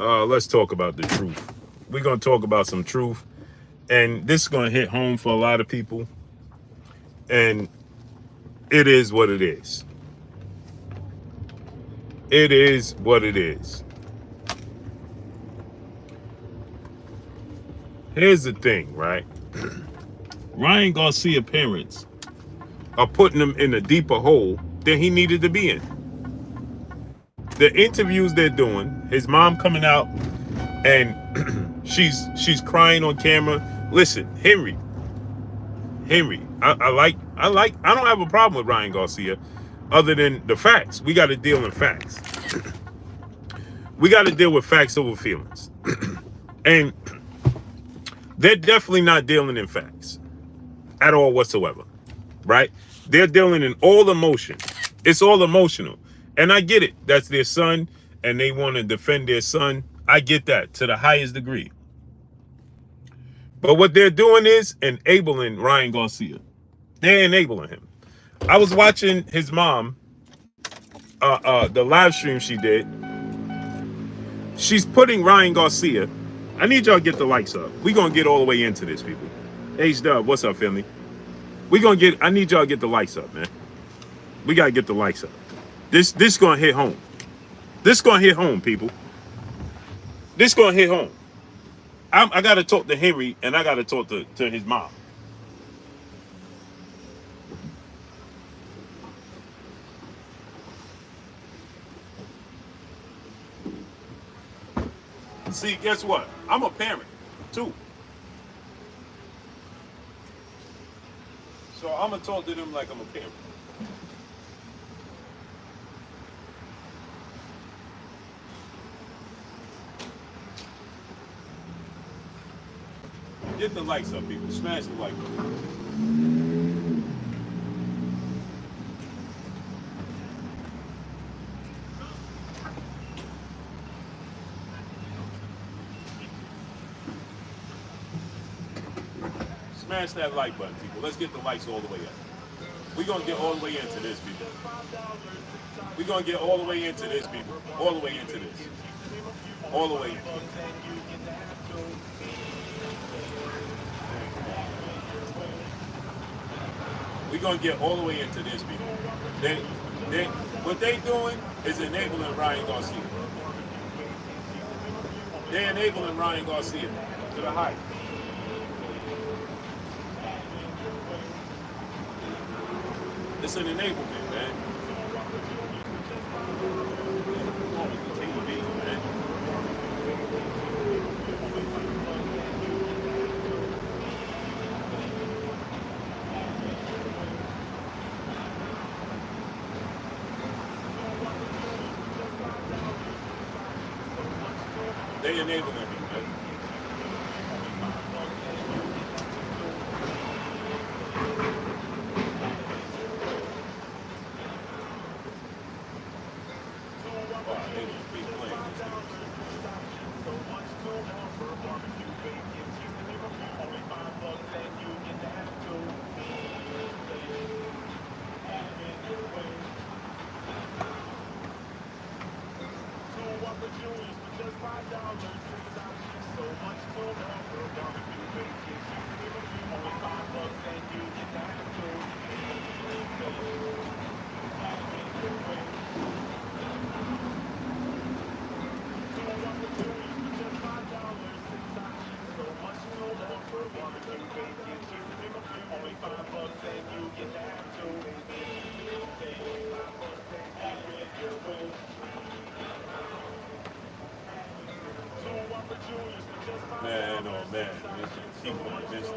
Let's talk about the truth. We're going to talk about some truth. And this is going to hit home for a lot of people. And it is what it is. It is what it is. Here's the thing, right? Ryan Garcia parents are putting him in a deeper hole than he needed to be in. The interviews they're doing, his mom coming out and she's crying on camera. Listen, Henry, I don't have a problem with Ryan Garcia other than the facts. We got to deal in facts. We got to deal with facts over feelings. And they're definitely not dealing in facts at all whatsoever, right? They're dealing in all emotion. It's all emotional. And I get it. That's their son, and they want to defend their son. I get that to the highest degree. But what they're doing is enabling Ryan Garcia. They're enabling him. I was watching his mom, the live stream she did. She's putting Ryan Garcia. I need y'all to get the likes up. We're going to get all the way into this, people. H-Dub, what's up, family? I need y'all to get the likes up, man. We got to get the likes up. This going to hit home. This going to hit home, people. This going to hit home. I got to talk to Henry, and I got to talk to his mom. See, guess what? I'm a parent, too. So I'm going to talk to them like I'm a parent. Get the likes up, people. Smash the like button. Smash that like button, people. Let's get the likes all the way up. We're going to get all the way into this, people. We're going to get all the way into this, people. All the way into this. All the way into this. We're going to get all the way into this, people. What they doing is enabling Ryan Garcia. They're enabling Ryan Garcia to the height. It's an enablement, man. They enabling him, man. Man, oh man, keep on this.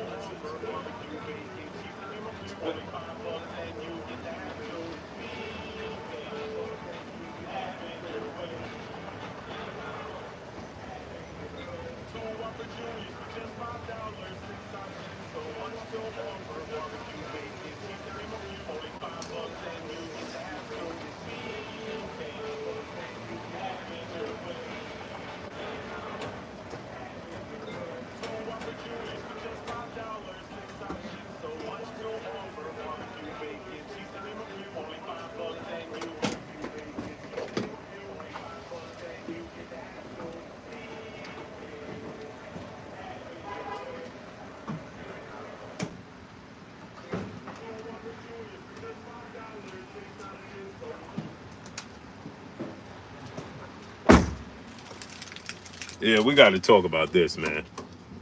Yeah, we got to talk about this, man.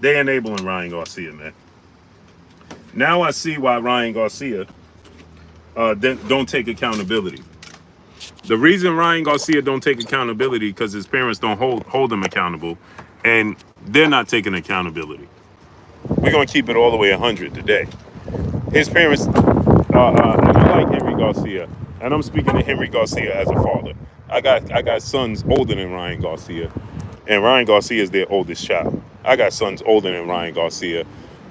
They enabling Ryan Garcia, man. Now I see why Ryan Garcia don't take accountability. The reason Ryan Garcia don't take accountability because his parents don't hold him accountable, and they're not taking accountability. We're gonna keep it all the way 100 today. His parents, and I like Henry Garcia, and I'm speaking to Henry Garcia as a father. I got sons older than Ryan Garcia, and Ryan Garcia is their oldest child. I got sons older than Ryan Garcia,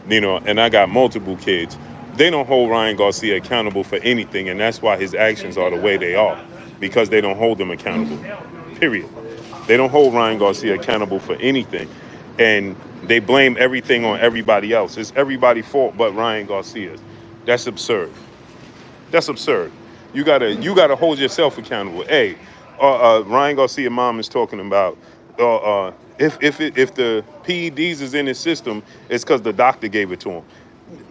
and I got multiple kids. They don't hold Ryan Garcia accountable for anything, and that's why his actions are the way they are, because they don't hold him accountable. Period. They don't hold Ryan Garcia accountable for anything, and they blame everything on everybody else. It's everybody's fault but Ryan Garcia's. That's absurd. That's absurd. You gotta hold yourself accountable. Hey, Ryan Garcia mom is talking about if the PEDs is in his system, it's because the doctor gave it to him.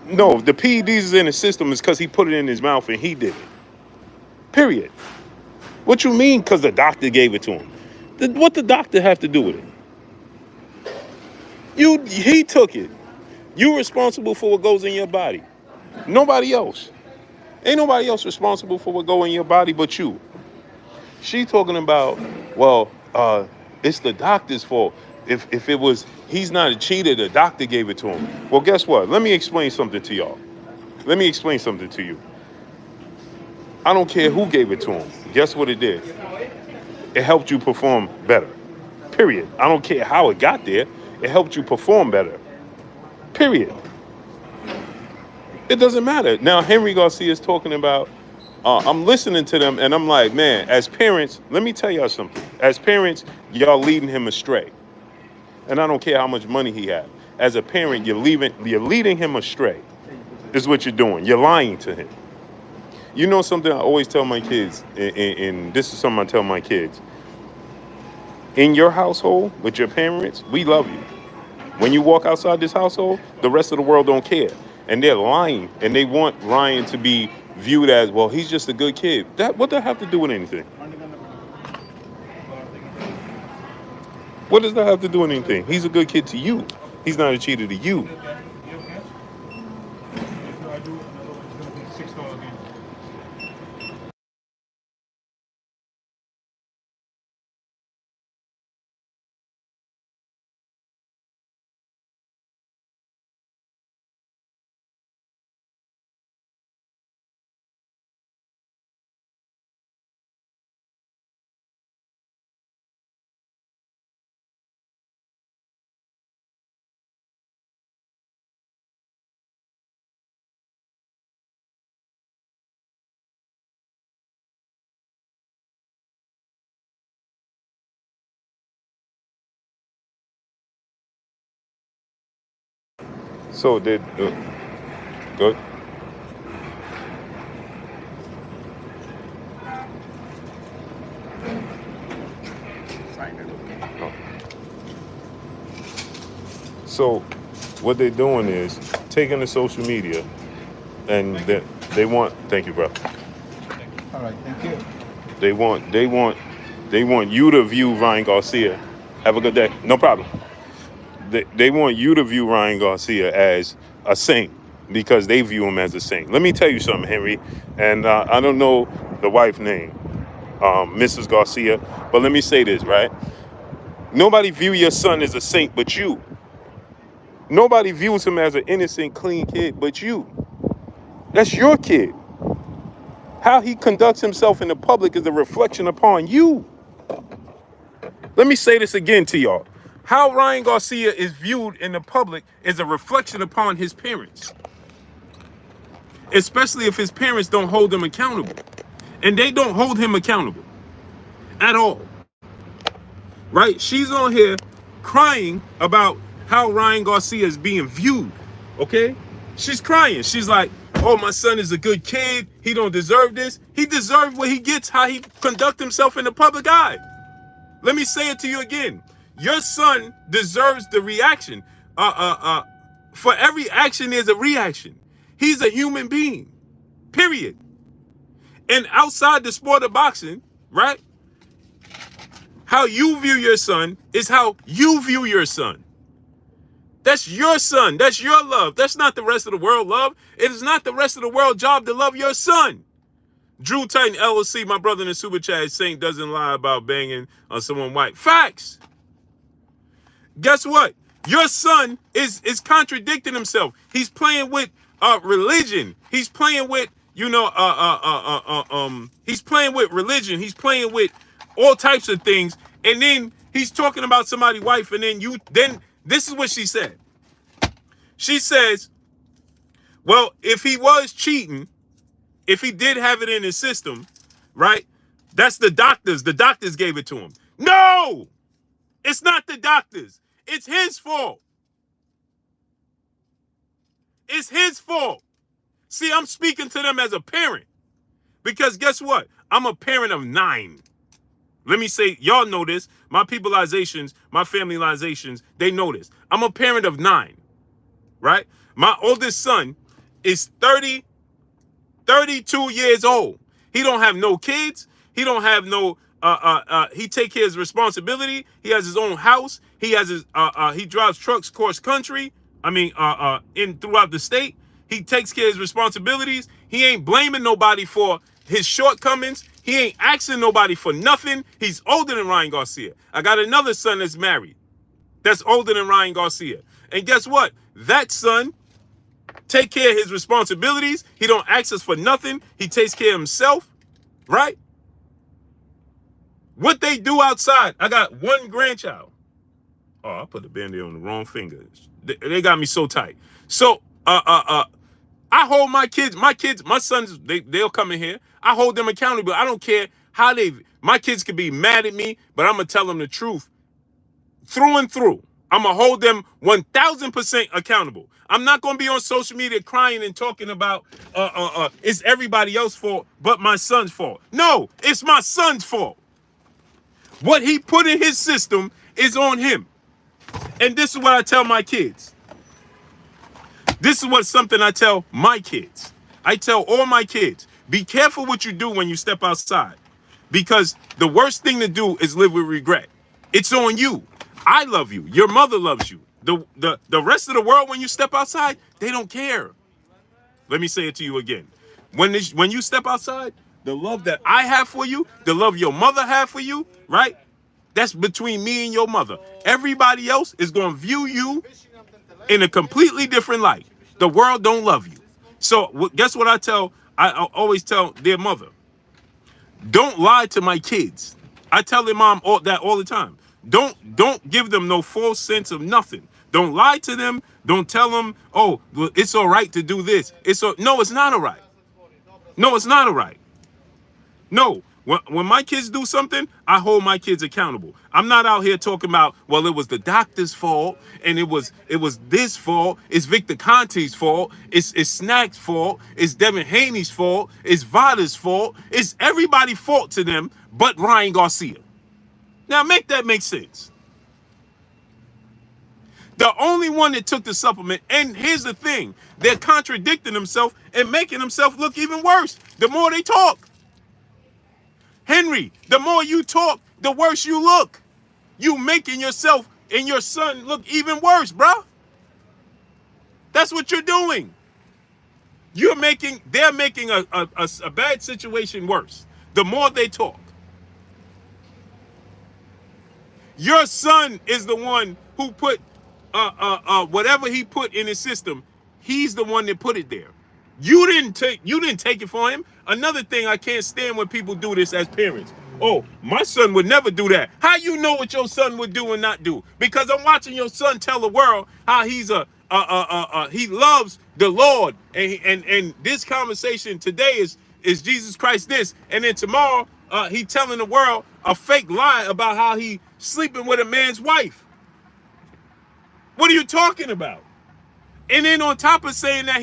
No, if the PEDs is in his system, it's because he put it in his mouth and he did it. Period. What you mean because the doctor gave it to him? What the doctor have to do with it? He took it. You responsible for what goes in your body. Nobody else. Ain't nobody else responsible for what goes in your body but you. She talking about, well, it's the doctor's fault. If it was, he's not a cheater, the doctor gave it to him. Well, guess what? Let me explain something to y'all. Let me explain something to you. I don't care who gave it to him. Guess what it did? It helped you perform better. Period. I don't care how it got there. It helped you perform better. Period. It doesn't matter. Now, Henry Garcia is talking about, I'm listening to them and I'm like, man, as parents, let me tell y'all something. As parents, y'all leading him astray. And I don't care how much money he has. As a parent, you're leading him astray, is what you're doing. You're lying to him. You know something I always tell my kids, and this is something I tell my kids. In your household, with your parents, we love you. When you walk outside this household, the rest of the world don't care. And they're lying, and they want Ryan to be viewed as, well, he's just a good kid. What does that have to do with anything? What does that have to do with anything? He's a good kid to you. He's not a cheater to you. So did good. So what they're doing is taking the social media, and they want. Thank you, bro. All right, thank you. They want you to view Ryan Garcia. Have a good day. No problem. They want you to view Ryan Garcia as a saint because they view him as a saint. Let me tell you something, Henry, and I don't know the wife's name, Mrs. Garcia, but let me say this, right? Nobody view your son as a saint but you. Nobody views him as an innocent, clean kid but you. That's your kid. How he conducts himself in the public is a reflection upon you. Let me say this again to y'all. How Ryan Garcia is viewed in the public is a reflection upon his parents. Especially if his parents don't hold him accountable. And they don't hold him accountable at all. Right? She's on here crying about how Ryan Garcia is being viewed. Okay? She's crying. She's like, oh, my son is a good kid. He don't deserve this. He deserves what he gets, how he conduct himself in the public eye. Let me say it to you again. Your son deserves the reaction. For every action, there's a reaction. He's a human being. Period. And outside the sport of boxing, right? How you view your son is how you view your son. That's your son. That's your love. That's not the rest of the world love. It is not the rest of the world job to love your son. Drew Titan LLC, my brother in the super chat, Saint doesn't lie about banging on someone white. Facts. Guess what? Your son is contradicting himself. He's playing with religion. He's playing with, he's playing with religion. He's playing with all types of things. And then he's talking about somebody's wife. And then this is what she said. She says, well, if he was cheating, if he did have it in his system, right? That's the doctors. The doctors gave it to him. No, it's not the doctors. It's his fault. It's his fault. See, I'm speaking to them as a parent. Because guess what? I'm a parent of 9. Let me say, y'all know this. My peopleizations, my familyizations, they know this. I'm a parent of 9, right? My oldest son is 32 years old. He don't have no kids. He don't have no, he take care of his responsibility. He has his own house. He has his, he drives trucks cross country. Throughout the state. He takes care of his responsibilities. He ain't blaming nobody for his shortcomings. He ain't asking nobody for nothing. He's older than Ryan Garcia. I got another son that's married. That's older than Ryan Garcia. And guess what? That son take care of his responsibilities. He don't ask us for nothing. He takes care of himself, right? What they do outside. I got one grandchild. Oh, I put the band-aid on the wrong finger. They got me so tight. So, I hold my kids, my sons, they'll come in here. I hold them accountable. I don't care how my kids could be mad at me, but I'm going to tell them the truth through and through. I'm going to hold them 1,000% accountable. I'm not going to be on social media crying and talking about, it's everybody else's fault but my son's fault. No, it's my son's fault. What he put in his system is on him. And this is what I tell my kids. This is something I tell my kids. I tell all my kids, be careful what you do when you step outside. Because the worst thing to do is live with regret. It's on you. I love you. Your mother loves you. The rest of the world, when you step outside, they don't care. Let me say it to you again. When you step outside, the love that I have for you, the love your mother have for you, right? That's between me and your mother. Everybody else is going to view you in a completely different light. The world don't love you. So guess what I always tell their mother. Don't lie to my kids. I tell their mom that all the time. Don't give them no false sense of nothing. Don't lie to them. Don't tell them, oh, well, it's all right to do this. No, it's not all right. No, it's not all right. No. When my kids do something, I hold my kids accountable. I'm not out here talking about, well, it was the doctor's fault, and it was this fault, it's Victor Conte's fault, it's Snack's fault, it's Devin Haney's fault, it's Vada's fault, it's everybody's fault to them but Ryan Garcia. Now make that make sense. The only one that took the supplement, and here's the thing, they're contradicting themselves and making themselves look even worse the more they talk. Henry, the more you talk, the worse you look. You making yourself and your son look even worse, bro. That's what you're doing. They're making a bad situation worse. The more they talk. Your son is the one who put whatever he put in his system. He's the one that put it there. You didn't take it for him. Another thing I can't stand when people do this as parents. Oh, my son would never do that. How you know what your son would do and not do? Because I'm watching your son tell the world how he's he loves the Lord, and this conversation today is Jesus Christ this, and then tomorrow he telling the world a fake lie about how he sleeping with a man's wife. What are you talking about? And then on top of saying that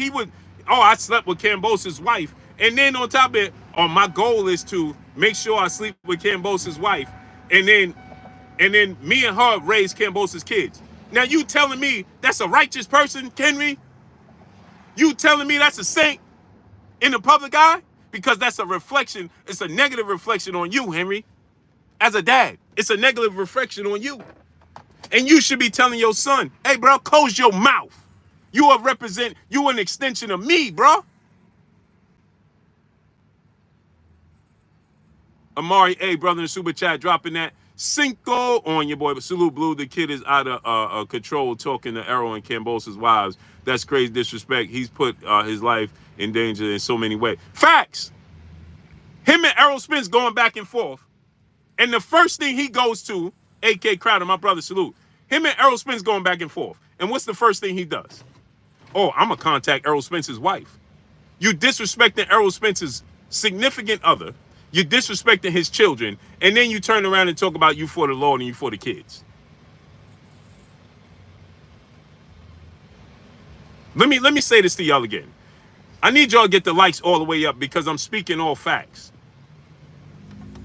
I slept with Cambosa's wife. And then on top of it, my goal is to make sure I sleep with Cambosa's wife. And then me and her raise Cambosa's kids. Now you telling me that's a righteous person, Henry? You telling me that's a saint in the public eye? Because that's a reflection. It's a negative reflection on you, Henry. as a dad. It's a negative reflection on you. And you should be telling your son, hey, bro, close your mouth. You an extension of me, bro. Amari A, brother in super chat, dropping that Cinco on your boy. But salute, Blue. The kid is out of control, talking to Errol and Cambosa's wives. That's crazy disrespect. He's put his life in danger in so many ways. Facts. Him and Errol Spence going back and forth. And the first thing he goes to, AK Crowder, my brother, salute. Him and Errol Spence going back and forth. And what's the first thing he does? Oh, I'm going to contact Errol Spence's wife. You disrespecting Errol Spence's significant other. You're disrespecting his children. And then you turn around and talk about you for the Lord and you for the kids. Let me say this to y'all again. I need y'all to get the likes all the way up because I'm speaking all facts.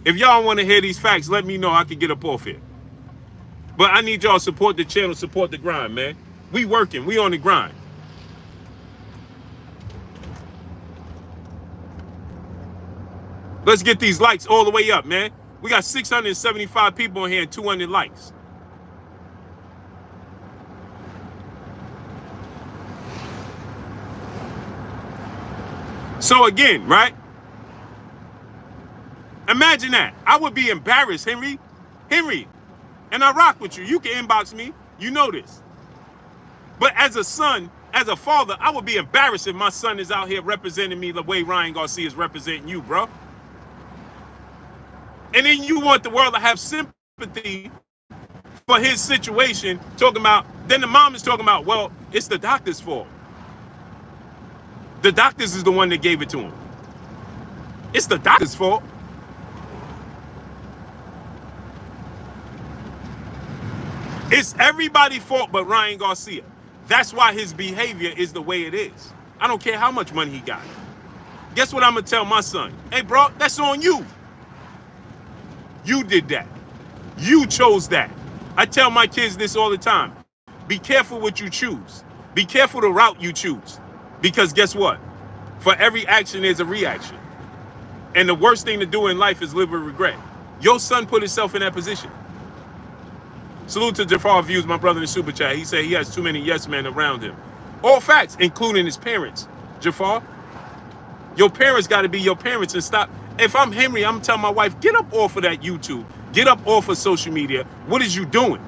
If y'all want to hear these facts, let me know. I can get up off here. But I need y'all to support the channel, support the grind, man. We working. We on the grind. Let's get these likes all the way up, man. We got 675 people in here and 200 likes. So again, right? Imagine that. I would be embarrassed, Henry. And I rock with you. You can inbox me. You know this. But as a son, as a father, I would be embarrassed if my son is out here representing me the way Ryan Garcia is representing you, bro. And then you want the world to have sympathy for his situation, then the mom is talking about, well, it's the doctor's fault. The doctors is the one that gave it to him. It's the doctor's fault. It's everybody's fault but Ryan Garcia. That's why his behavior is the way it is. I don't care how much money he got. Guess what I'm going to tell my son? Hey, bro, that's on you. You did that. You chose that. I tell my kids this all the time. Be careful what you choose. Be careful the route you choose. Because guess what? For every action, there's a reaction. And the worst thing to do in life is live with regret. Your son put himself in that position. Salute to Jafar Views, my brother in the super chat. He said he has too many yes men around him. All facts, including his parents. Jafar, your parents got to be your parents and stop. If I'm Henry, I'm telling my wife, get up off of that YouTube. Get up off of social media. What is you doing?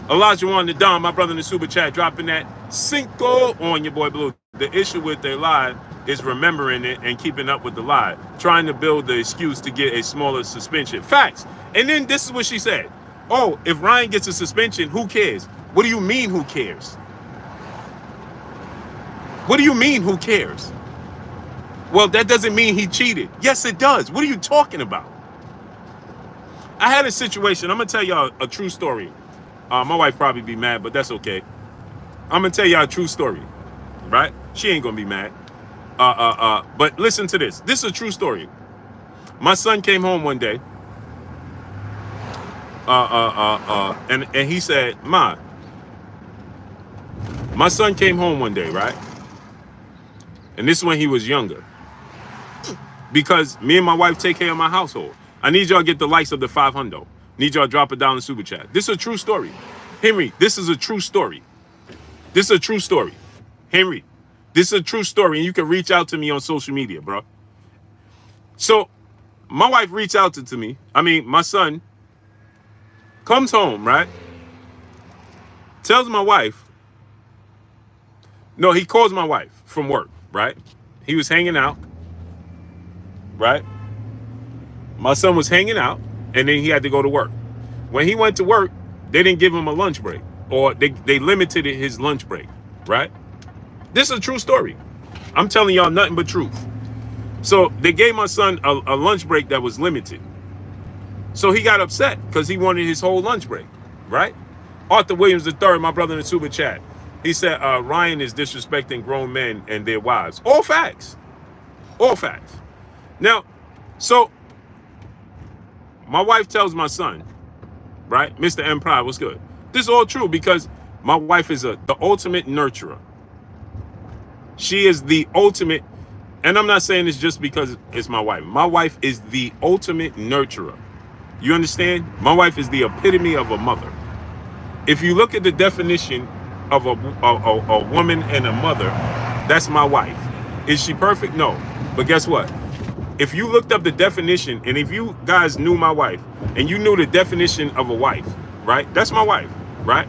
Elijah on the Dom, my brother in the super chat, dropping that Cinco on your boy Blue. The issue with their lie is remembering it and keeping up with the lie. Trying to build the excuse to get a smaller suspension. Facts. And then this is what she said. Oh, if Ryan gets a suspension, who cares? What do you mean, who cares? What do you mean, who cares? Well, that doesn't mean he cheated. Yes, it does. What are you talking about? I had a situation. I'm going to tell y'all a true story. My wife probably be mad, but that's okay. I'm going to tell y'all a true story, right? She ain't going to be mad. But listen to this. This is a true story. My son came home one day. And he said, Ma, my son came home one day, right? And this is when he was younger. Because me and my wife take care of my household. I need y'all to get the likes of the 500. Need y'all to drop it down in the super chat. This is a true story. Henry, this is a true story. This is a true story. Henry, this is a true story. And you can reach out to me on social media, bro. So my wife reached out to me. My son comes home, right? Tells my wife. No, he calls my wife from work, right? He was hanging out, right? My son was hanging out, and then he had to go to work. When he went to work, they didn't give him a lunch break, or they limited his lunch break, right? This is a true story. I'm telling y'all nothing but truth. So they gave my son a lunch break that was limited. So he got upset because he wanted his whole lunch break, right? Arthur Williams III, my brother in the super chat, he said Ryan is disrespecting grown men and their wives. All facts. All facts. Now, so my wife tells my son, right? Mr. M. Pride, what's good? This is all true because my wife is the ultimate nurturer. She is the ultimate. And I'm not saying this just because it's my wife. My wife is the ultimate nurturer. You understand? My wife is the epitome of a mother. If you look at the definition of a woman and a mother, that's my wife. Is she perfect? No. But guess what? If you looked up the definition, and if you guys knew my wife, and you knew the definition of a wife, right? That's my wife, right?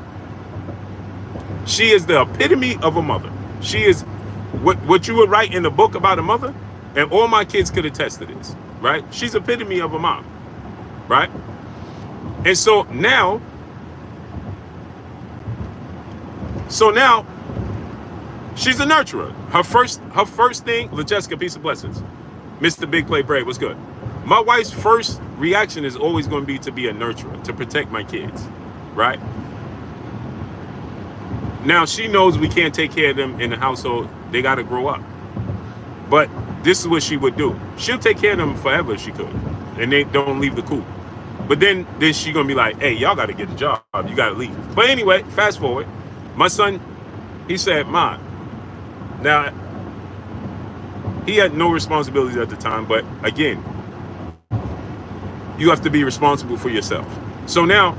She is the epitome of a mother. She is what you would write in a book about a mother, and all my kids could attest to this, right? She's epitome of a mom, right? And so now, she's a nurturer. Her first thing, LaJessica, peace and blessings. Mr. Big Play Brave, what's good? My wife's first reaction is always going to be a nurturer, to protect my kids, right? Now, she knows we can't take care of them in the household. They got to grow up. But this is what she would do. She'll take care of them forever if she could. And they don't leave the coop. But then she going to be like, hey, y'all got to get a job. You got to leave. But anyway, fast forward. My son, he said, Ma. Now, he had no responsibilities at the time. But again, you have to be responsible for yourself. So now,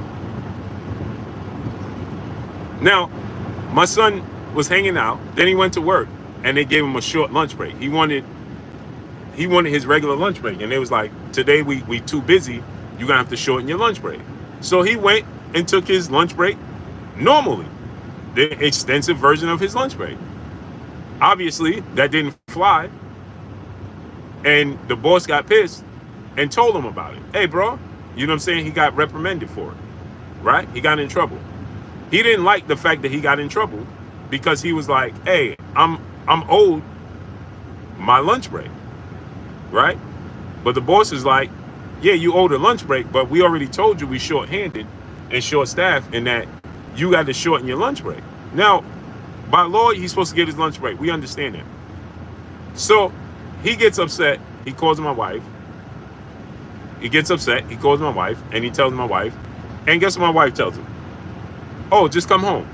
my son was hanging out. Then he went to work, and they gave him a short lunch break. He wanted his regular lunch break, and they was like, today we too busy. You're gonna have to shorten your lunch break. So he went and took his lunch break normally, the extensive version of his lunch break. Obviously, that didn't fly, and the boss got pissed and told him about it. Hey, bro, you know what I'm saying? He got reprimanded for it, right? He got in trouble. He didn't like the fact that he got in trouble because he was like, hey, I'm owed my lunch break, right? But the boss is like, yeah, you owed a lunch break, but we already told you we short-handed and short-staffed and that you got to shorten your lunch break. Now, by law, he's supposed to get his lunch break. We understand that. So he gets upset. He calls my wife. He gets upset. He calls my wife, and he tells my wife. And guess what my wife tells him? Oh, just come home.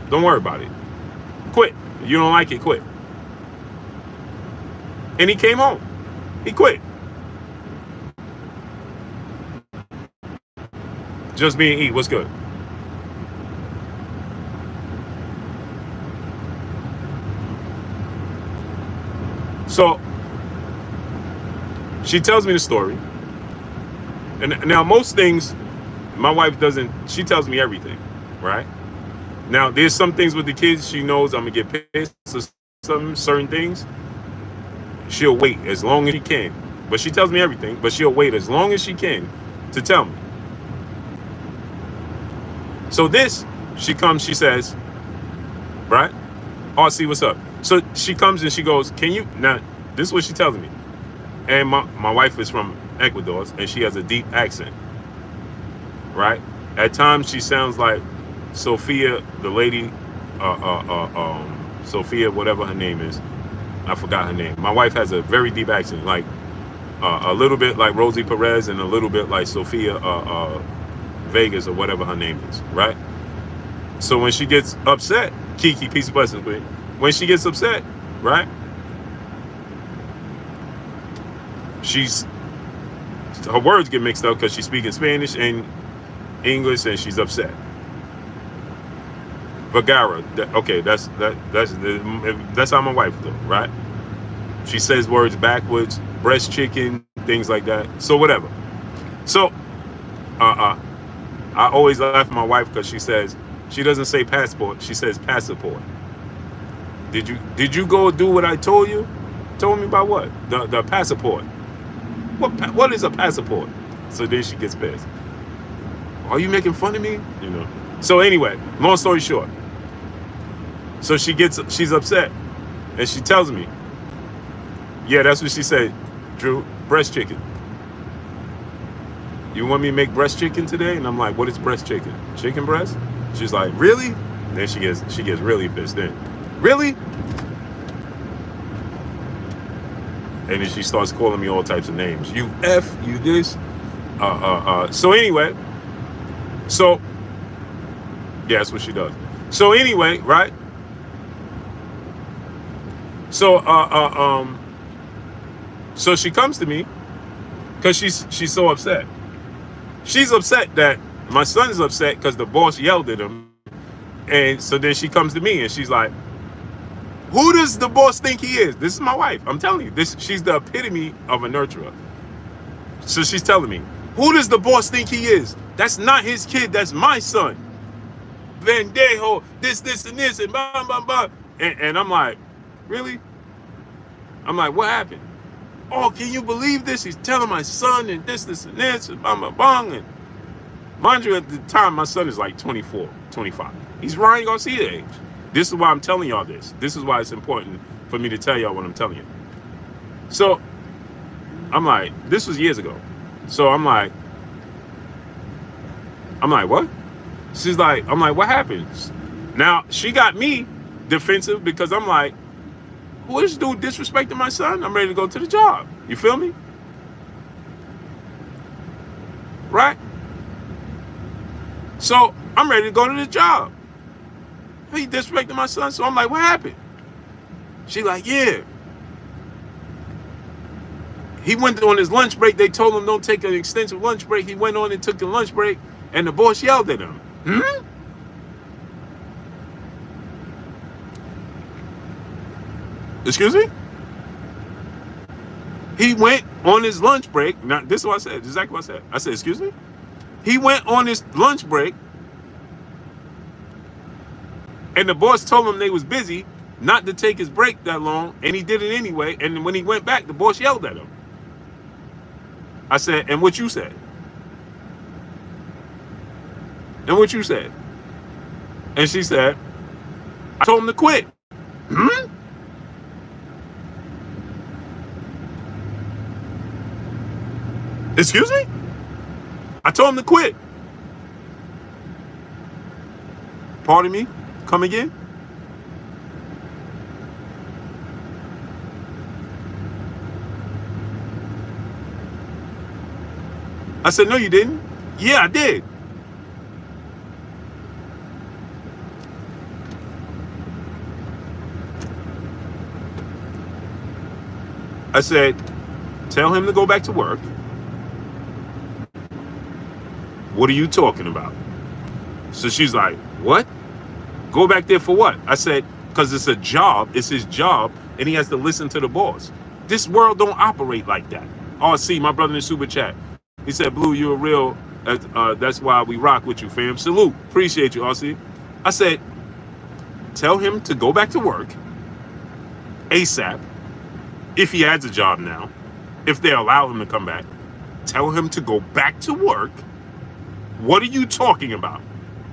Don't worry about it. Quit. You don't like it, quit. And he came home. He quit. Just being eat. What's good? So she tells me the story. And now most things, my wife doesn't, she tells me everything, right? Now, there's some things with the kids, she knows I'm going to get pissed or some certain things. She'll wait as long as she can. But she tells me everything, but she'll wait as long as she can to tell me. So this, she comes, she says, right? Oh, see, what's up? So she comes and she goes, can you, now, this is what she tells me. And my wife is from Ecuador, and she has a deep accent, right? At times, she sounds like Sophia, the lady, Sophia, whatever her name is. I forgot her name. My wife has a very deep accent, like a little bit like Rosie Perez and a little bit like Sophia Vegas or whatever her name is, right? So when she gets upset, Kiki, peace and blessings, please. When she gets upset, right? Her words get mixed up because she's speaking Spanish and English, and she's upset. Vagara, okay, that's how my wife do, right? She says words backwards, breast chicken, things like that. So whatever. So, I always laugh at my wife because she says she doesn't say passport, she says passport. Did you go do what I told you? Told me about what? The passport. What is a passport? So then she gets pissed. Are you making fun of me? You know. So anyway, long story short. So she's upset, and she tells me, yeah, that's what she said, Drew, breast chicken. You want me to make breast chicken today? And I'm like, what is breast chicken? Chicken breast? She's like, really? Then she gets really pissed then. Really? And then she starts calling me all types of names. You F, you this. So anyway, so yeah, that's what she does. So anyway, right? So so she comes to me because she's so upset. She's upset that my son's upset because the boss yelled at him. And so then she comes to me and she's like, who does the boss think he is? This is my wife. I'm telling you, she's the epitome of a nurturer. So she's telling me, who does the boss think he is? That's not his kid. That's my son. Vendejo, this, and this, and blah, blah, blah. And I'm like, really? I'm like, what happened? Oh, can you believe this? He's telling my son and this, and this, and blah, blah, blah. And mind you, at the time, my son is like 24, 25. He's Ryan Garcia age. This is why I'm telling y'all this. This is why it's important for me to tell y'all what I'm telling you. So I'm like, this was years ago. So I'm like, what? She's like, I'm like, what happened? Now, she got me defensive because I'm like, who is this dude disrespecting my son? I'm ready to go to the job. You feel me? Right? So I'm ready to go to the job. He disrespected my son, so I'm like, what happened? She like, yeah. He went on his lunch break. They told him don't take an extensive lunch break. He went on and took the lunch break, and the boss yelled at him. Excuse me? He went on his lunch break. Now, this is what I said. Exactly what I said. I said, excuse me? He went on his lunch break, and the boss told him they was busy, not to take his break that long, and he did it anyway. And when he went back, the boss yelled at him. I said, and what you said? And what you said? And she said, I told him to quit. Excuse me? I told him to quit. Pardon me? Come again? I said, no, you didn't. Yeah, I did. I said, tell him to go back to work. What are you talking about? So she's like, what? Go back there for what? I said, because it's a job. It's his job, and he has to listen to the boss. This world don't operate like that. RC, my brother in the super chat. He said, Blue, you're a real, that's why we rock with you, fam. Salute. Appreciate you, RC. I said, tell him to go back to work ASAP. If he has a job now, if they allow him to come back, tell him to go back to work. What are you talking about?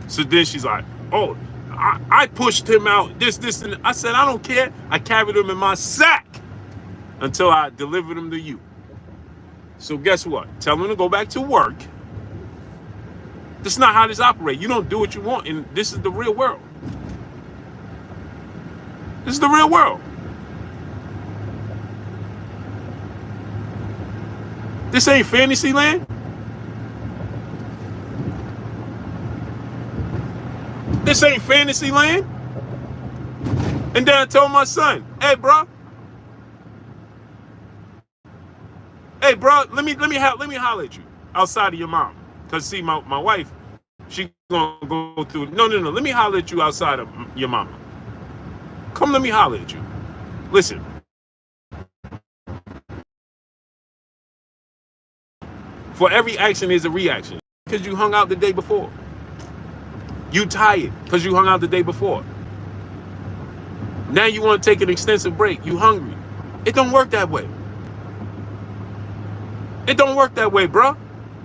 So then she's like, oh, I pushed him out, this, and I said, I don't care. I carried him in my sack until I delivered him to you. So guess what? Tell him to go back to work. That's not how this operates. You don't do what you want, and this is the real world. This is the real world. This ain't fantasy land. This ain't fantasy land. And then I told my son, hey, bro. Hey, bro, let me holler at you outside of your mom. Cause see, my wife, she gonna go through. No. Let me holler at you outside of your mama. Come, let me holler at you. Listen. For every action is a reaction. Because you hung out the day before. You tired because you hung out the day before. Now you want to take an extensive break. You hungry. It don't work that way. It don't work that way, bro.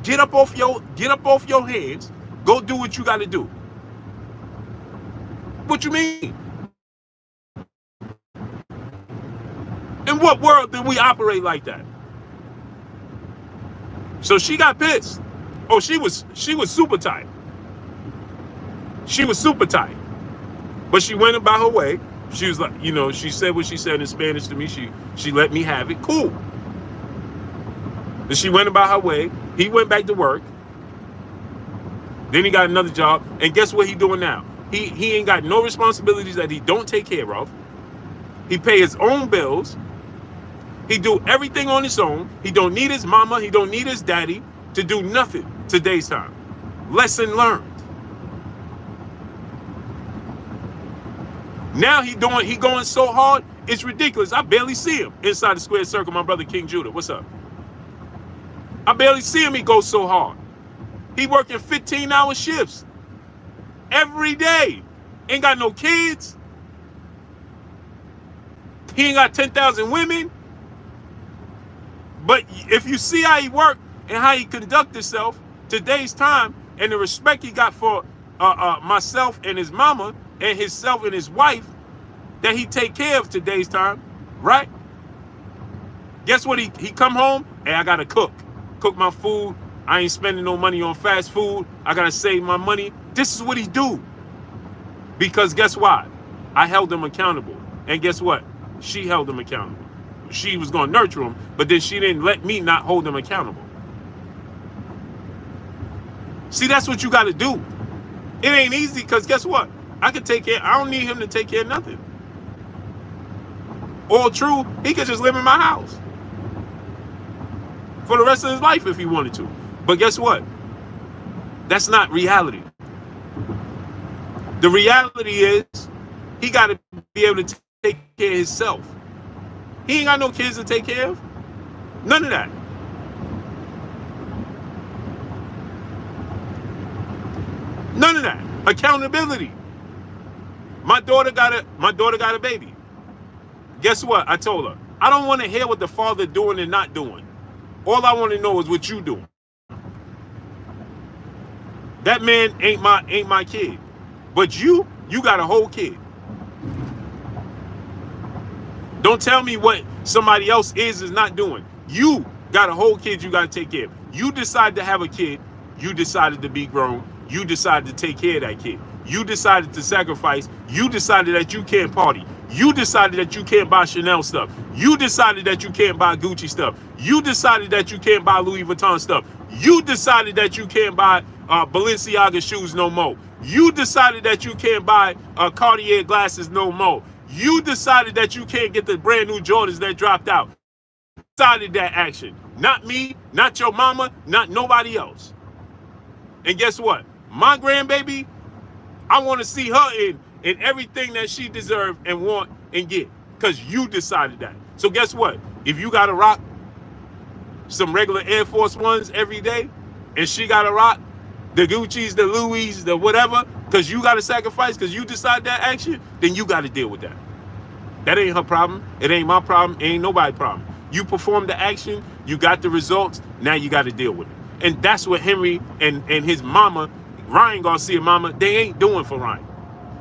Get up off your hands. Go do what you got to do. What you mean? In what world did we operate like that? So she got pissed. Oh, she was super tight. She was super tight. But she went about her way. She was like, she said what she said in Spanish to me. She let me have it. Cool. Then she went about her way. He went back to work. Then he got another job. And guess what he doing now? He ain't got no responsibilities that he don't take care of. He pay his own bills. He do everything on his own. He don't need his mama. He don't need his daddy to do nothing today's time. Lesson learned. Now he going so hard, it's ridiculous. I barely see him inside the square circle. My brother King Judah, what's up? I barely see him. He goes so hard. He working 15-hour shifts every day. Ain't got no kids. He ain't got 10,000 women. But if you see how he work and how he conduct himself today's time, and the respect he got for myself and his mama and himself and his wife that he take care of today's time, right? Guess what? He come home and I gotta cook my food. I ain't spending no money on fast food. I gotta save my money. This is what he do. Because guess what? I held him accountable. And guess what? She held him accountable. She was gonna nurture him, but then she didn't let me not hold him accountable. See, that's what you gotta do. It ain't easy because guess what? I can take care. I don't need him to take care of nothing. All true, he could just live in my house for the rest of his life if he wanted to. But guess what? That's not reality. The reality is he got to be able to take care of himself. He ain't got no kids to take care of. None of that. None of that. Accountability. My daughter got a baby. Guess what? I told her, I don't want to hear what the father doing and not doing. All I want to know is what you doing. That man ain't my kid. But you got a whole kid. Don't tell me what somebody else is not doing. You got a whole kid you got to take care of. You decided to have a kid. You decided to be grown. You decided to take care of that kid. You decided to sacrifice. You decided that you can't party. You decided that you can't buy Chanel stuff. You decided that you can't buy Gucci stuff. You decided that you can't buy Louis Vuitton stuff. You decided that you can't buy Balenciaga shoes no more. You decided that you can't buy Cartier glasses no more. You decided that you can't get the brand new Jordans that dropped out. You decided that action. Not me, not your mama, not nobody else. And guess what? My grandbaby, I want to see her in everything that she deserves and want and get. Because you decided that. So guess what? If you got to rock some regular Air Force Ones every day, and she got to rock the Gucci's, the Louis, the whatever, because you got to sacrifice, because you decide that action, then you got to deal with that. That ain't her problem. It ain't my problem. It ain't nobody's problem. You performed the action. You got the results. Now you got to deal with it. And that's what Henry and his mama, Ryan Garcia mama, they ain't doing for Ryan.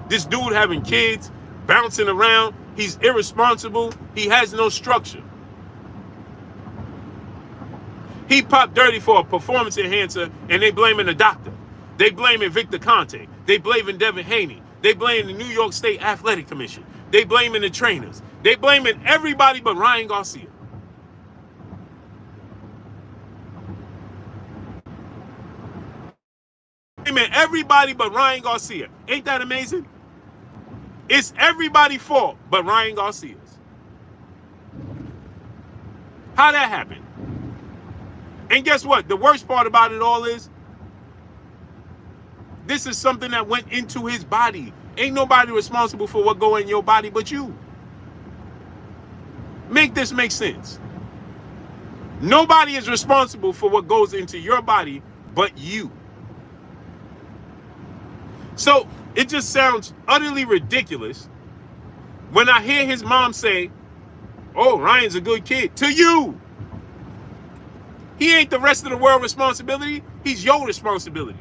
This dude having kids, bouncing around. He's irresponsible. He has no structure. He popped dirty for a performance enhancer, and they blaming the doctor. They blaming Victor Conte. They blaming Devin Haney. They blaming the New York State Athletic Commission. They blaming the trainers. They blaming everybody but Ryan Garcia. Blaming everybody but Ryan Garcia. Ain't that amazing? It's everybody's fault but Ryan Garcia's. How that happened? And guess what? The worst part about it all is this is something that went into his body. Ain't nobody responsible for what go in your body but you. Make this make sense. Nobody is responsible for what goes into your body but you. So it just sounds utterly ridiculous when I hear his mom say, oh, Ryan's a good kid. To you. He ain't the rest of the world responsibility. He's your responsibility.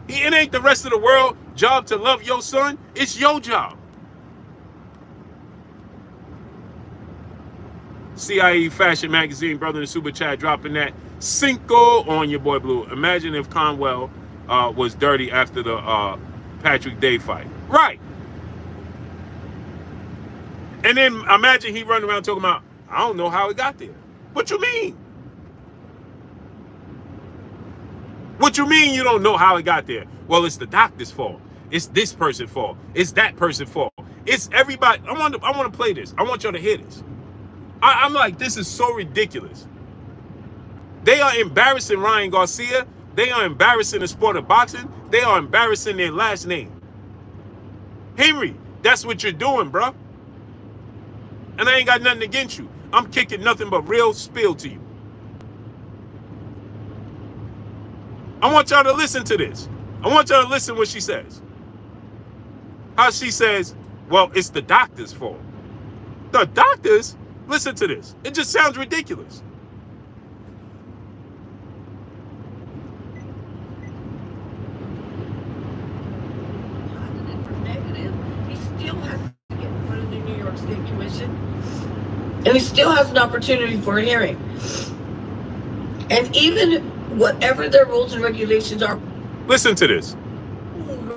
It ain't the rest of the world job to love your son. It's your job. CIE Fashion Magazine, brother in the super chat, dropping that Cinco on your boy Blue. Imagine if Conwell was dirty after the Patrick Day fight. Right. And then imagine he running around talking about, I don't know how it got there. What you mean? What you mean you don't know how it got there? Well, it's the doctor's fault. It's this person's fault. It's that person's fault. It's everybody. I want to play this. I want y'all to hear this. I'm like, this is so ridiculous. They are embarrassing Ryan Garcia. They are embarrassing the sport of boxing. They are embarrassing their last name. Henry, that's what you're doing, bro. And I ain't got nothing against you. I'm kicking nothing but real spill to you. I want y'all to listen to this. I want y'all to listen what she says. How she says, well, it's the doctor's fault. The doctors? Listen to this. It just sounds ridiculous. Positive or negative, he still has to get in front of the New York State Commission. And he still has an opportunity for a hearing. And even whatever their rules and regulations are. Listen to this.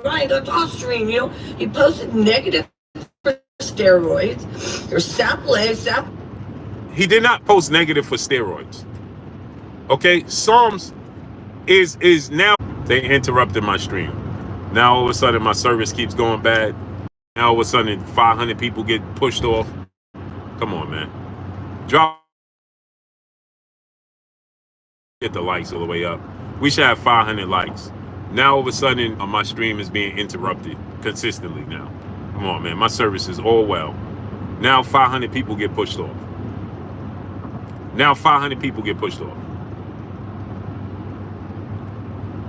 Right, that's Austrian, you know. He posted negative for steroids. There's SAP. He did not post negative for steroids. Okay, Psalms is now. They interrupted my stream. Now all of a sudden my service keeps going bad. Now all of a sudden 500 people get pushed off. Come on, man. Get the likes all the way up. We should have 500 likes. Now all of a sudden my stream is being interrupted consistently now. Come on, man. My service is all well. Now 500 people get pushed off. Now 500 people get pushed off.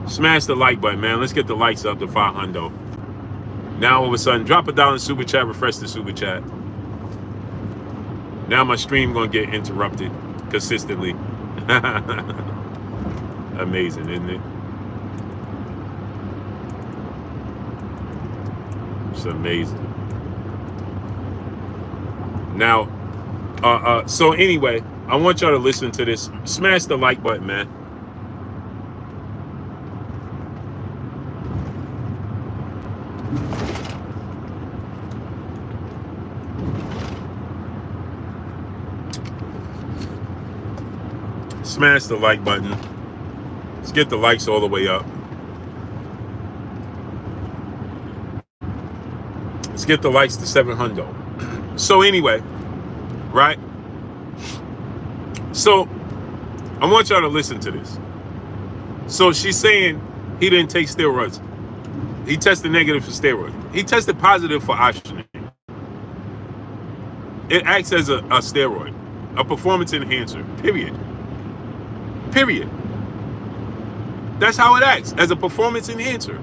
Smash the like button, man. Let's get the likes up to 500. Now all of a sudden, drop $1 in super chat, refresh the super chat. Now my stream gonna get interrupted consistently. Amazing, isn't it? It's amazing. Now, so anyway, I want y'all to listen to this. Smash the like button, man. Smash the like button. Let's get the likes all the way up. Let's get the likes to 700. So anyway, right? So I want y'all to listen to this. So she's saying he didn't take steroids. He tested negative for steroids. He tested positive for oxygen. It acts as a steroid, a performance enhancer, period. Period. That's how it acts, as a performance enhancer.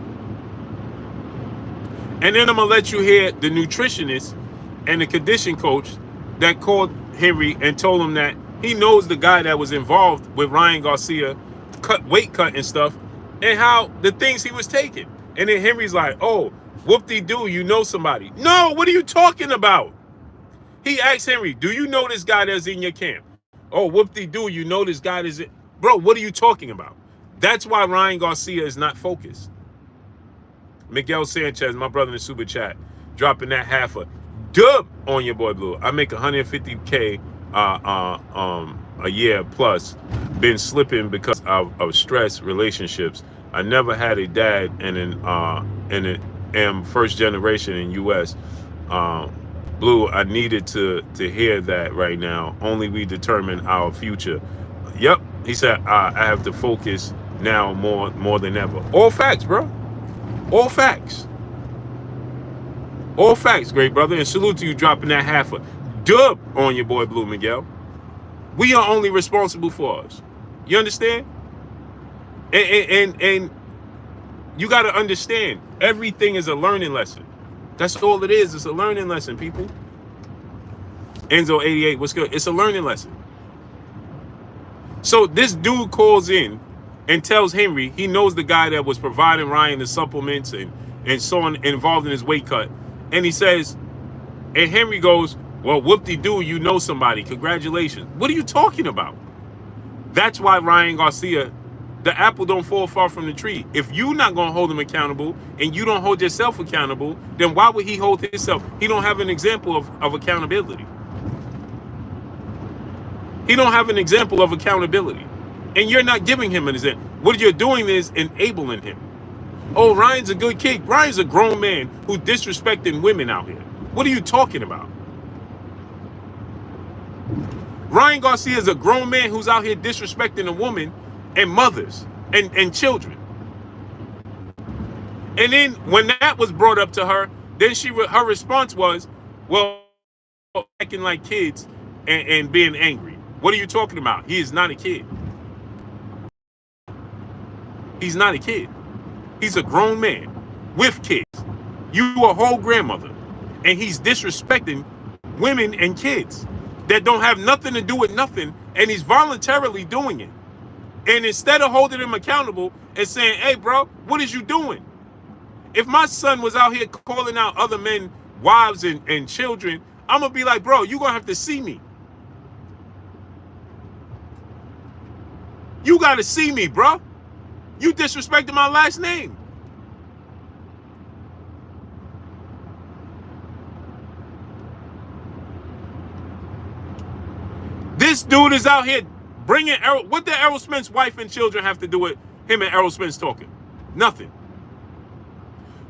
And then I'm going to let you hear the nutritionist and the condition coach that called Henry and told him that he knows the guy that was involved with Ryan Garcia, weight cut and stuff, and how the things he was taking. And then Henry's like, oh, whoop-de-doo, you know somebody. No, what are you talking about? He asked Henry, do you know this guy that's in your camp? Oh, whoop-de-doo, you know this guy that's in... Bro, what are you talking about? That's why Ryan Garcia is not focused. Miguel Sanchez, my brother in the super chat, dropping that half a dub on your boy Blue. I make 150K a year plus. Been slipping because of stress, relationships. I never had a dad and am first generation in U.S. Blue, I needed to hear that right now. Only we determine our future. Yep, he said I have to focus now more than ever. All facts, bro. All facts. All facts, great brother. And salute to you dropping that half a dub on your boy Blue Miguel. We are only responsible for us. You understand? And you got to understand, everything is a learning lesson. That's all it is. It's a learning lesson, people. Enzo 88, what's good? It's a learning lesson. So this dude calls in and tells Henry he knows the guy that was providing Ryan the supplements and so on, involved in his weight cut. And he says, and Henry goes, well, whoop-de-doo, you know somebody. Congratulations. What are you talking about? That's why Ryan Garcia, the apple don't fall far from the tree. If you're not going to hold him accountable and you don't hold yourself accountable, then why would he hold himself? He don't have an example of accountability. He don't have an example of accountability. And you're not giving him an example. What you're doing is enabling him. Oh, Ryan's a good kid. Ryan's a grown man who disrespecting women out here. What are you talking about? Ryan Garcia is a grown man who's out here disrespecting a woman and mothers and children. And then when that was brought up to her, then her response was, well, acting like kids and being angry. What are you talking about? He is not a kid. He's not a kid. He's a grown man with kids. You a whole grandmother. And he's disrespecting women and kids that don't have nothing to do with nothing. And he's voluntarily doing it. And instead of holding him accountable and saying, hey, bro, what is you doing? If my son was out here calling out other men, wives, and children, I'm going to be like, bro, you're going to have to see me. You got to see me, bro. You disrespected my last name. This dude is out here bringing Errol. What did Errol Smith's wife and children have to do with him and Errol Smith's talking? Nothing.